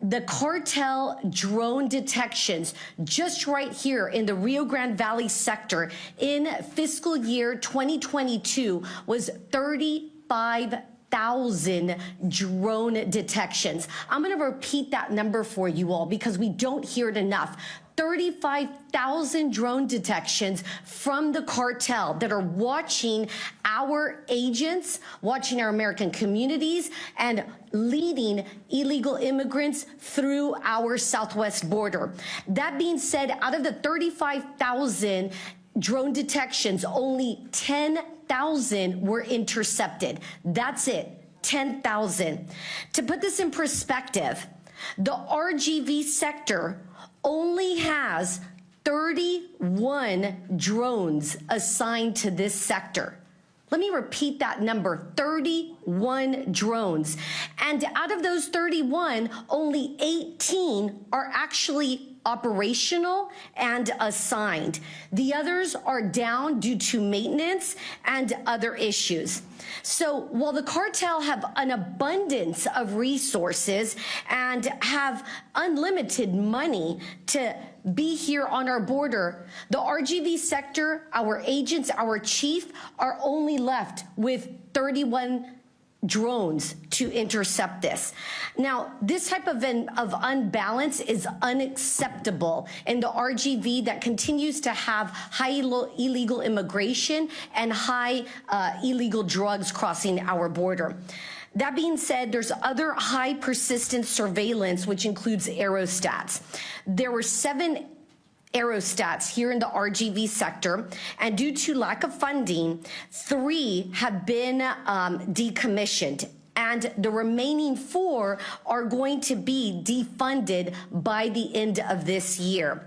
The cartel drone detections just right here in the Rio Grande Valley sector in fiscal year 2022 was 35,000 drone detections. I'm going to repeat that number for you all because we don't hear it enough. 35,000 drone detections from the cartel that are watching our agents, watching our American communities, and leading illegal immigrants through our southwest border. That being said, out of the 35,000 drone detections, only 10,000 were intercepted. That's it, 10,000. To put this in perspective, the RGV sector only has 31 drones assigned to this sector. Let me repeat that number, 31 drones. And out of those 31, only 18 are actually operational and assigned. The others are down due to maintenance and other issues. So while the cartel have an abundance of resources and have unlimited money to be here on our border, the RGV sector, our agents, our chief, are only left with 31 drones to intercept this. Now, this type of unbalance is unacceptable in the RGV that continues to have high illegal immigration and high illegal drugs crossing our border. That being said, there's other high persistence surveillance, which includes aerostats. There were 7 aerostats here in the RGV sector, and due to lack of funding, 3 have been decommissioned, and the remaining 4 are going to be defunded by the end of this year.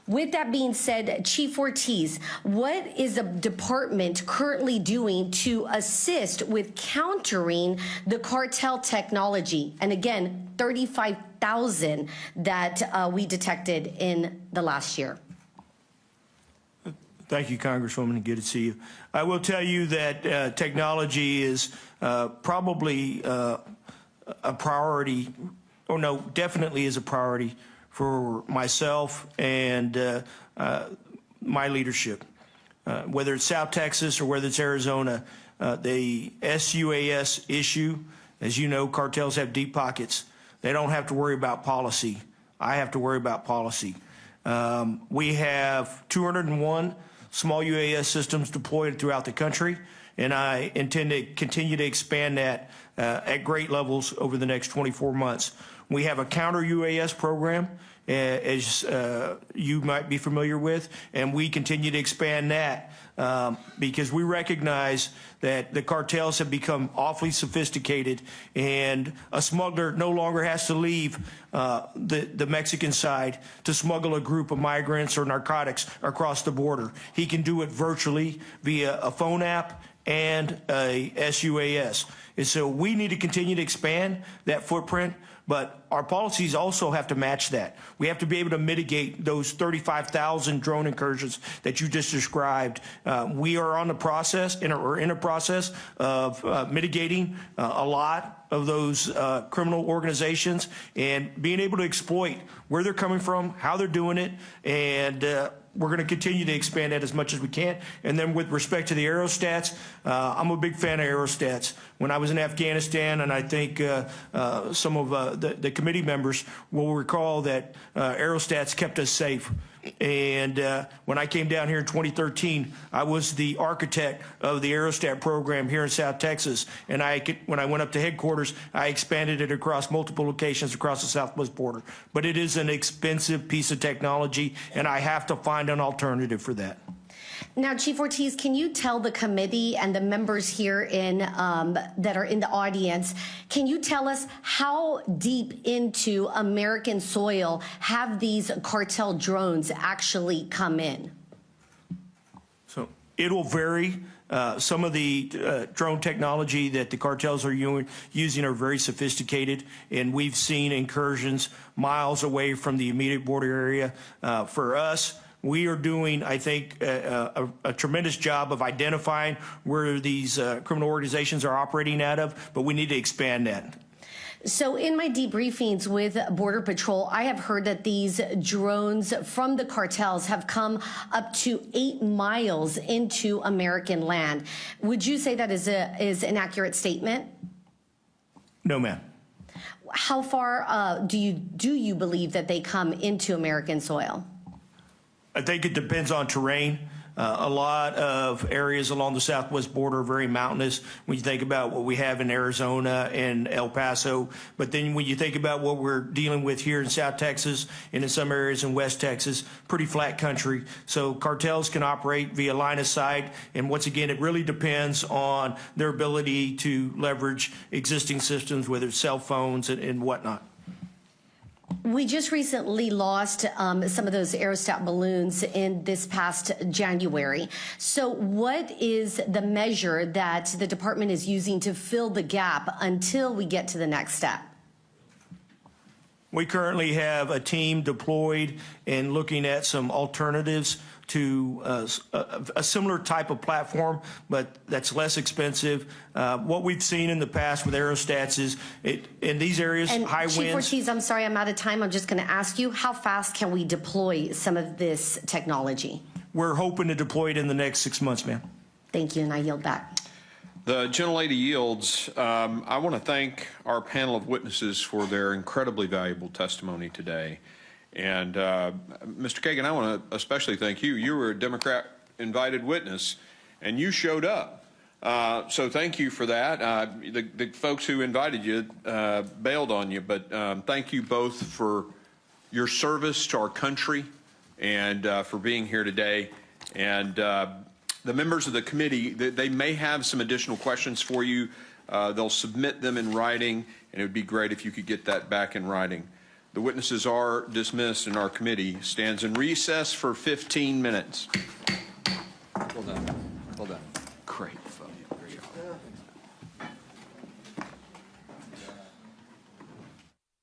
With that being said, Chief Ortiz, what is the department currently doing to assist with countering the cartel technology? And again, 35,000 that we detected in the last year. Thank you, Congresswoman. Good to see you. I will tell you that technology is probably a priority, or no, definitely is a priority for myself and my leadership. Whether it's South Texas or whether it's Arizona, the SUAS issue, as you know, cartels have deep pockets. They don't have to worry about policy. I have to worry about policy. We have 201 small UAS systems deployed throughout the country, and I intend to continue to expand that at great levels over the next 24 months. We have a counter UAS program, as you might be familiar with, and we continue to expand that because we recognize that the cartels have become awfully sophisticated, and a smuggler no longer has to leave the Mexican side to smuggle a group of migrants or narcotics across the border. He can do it virtually via a phone app and a SUAS. And so we need to continue to expand that footprint, but our policies also have to match that. We have to be able to mitigate those 35,000 drone incursions that you just described. We are on the process, we're in a process of mitigating a lot of those criminal organizations and being able to exploit where they're coming from, how they're doing it, and we're going to continue to expand that as much as we can. And then with respect to the aerostats, I'm a big fan of aerostats. When I was in Afghanistan, and I think some of the committee members will recall that aerostats kept us safe. And when I came down here in 2013, I was the architect of the aerostat program here in South Texas. And when I went up to headquarters, I expanded it across multiple locations across the southwest border. But it is an expensive piece of technology, and I have to find an alternative for that. Now, Chief Ortiz, can you tell the committee and the members here in that are in the audience, can you tell us how deep into American soil have these cartel drones actually come in? So it will vary. Some of the drone technology that the cartels are using are very sophisticated, and we've seen incursions miles away from the immediate border area. For us, we are doing, I think, a tremendous job of identifying where these criminal organizations are operating out of, but we need to expand that. So in my debriefings with Border Patrol, I have heard that these drones from the cartels have come up to 8 miles into American land. Would you say that is an accurate statement? No, ma'am. How far do you believe that they come into American soil? I think it depends on terrain. A lot of areas along the southwest border are very mountainous when you think about what we have in Arizona and El Paso. But then when you think about what we're dealing with here in South Texas and in some areas in West Texas, pretty flat country. So cartels can operate via line of sight. And once again, it really depends on their ability to leverage existing systems, whether it's cell phones and whatnot. We just recently lost some of those aerostat balloons in this past January. So what is the measure that the department is using to fill the gap until we get to the next step? We currently have a team deployed and looking at some alternatives to a similar type of platform, but that's less expensive. What we've seen in the past with aerostats is in these areas, high winds. Chief Ortiz, I'm sorry, I'm out of time. I'm just going to ask you, how fast can we deploy some of this technology? We're hoping to deploy it in the next 6 months, ma'am. Thank you, and I yield back. The gentlelady yields. I want to thank our panel of witnesses for their incredibly valuable testimony today. And Mr. Kagan, I want to especially thank you. You were a Democrat invited witness, and you showed up. So thank you for that. The folks who invited you bailed on you, but thank you both for your service to our country and for being here today. And the members of the committee, they may have some additional questions for you. They'll submit them in writing, and it would be great if you could get that back in writing. The witnesses are dismissed, and our committee stands in recess for 15 minutes. Well done.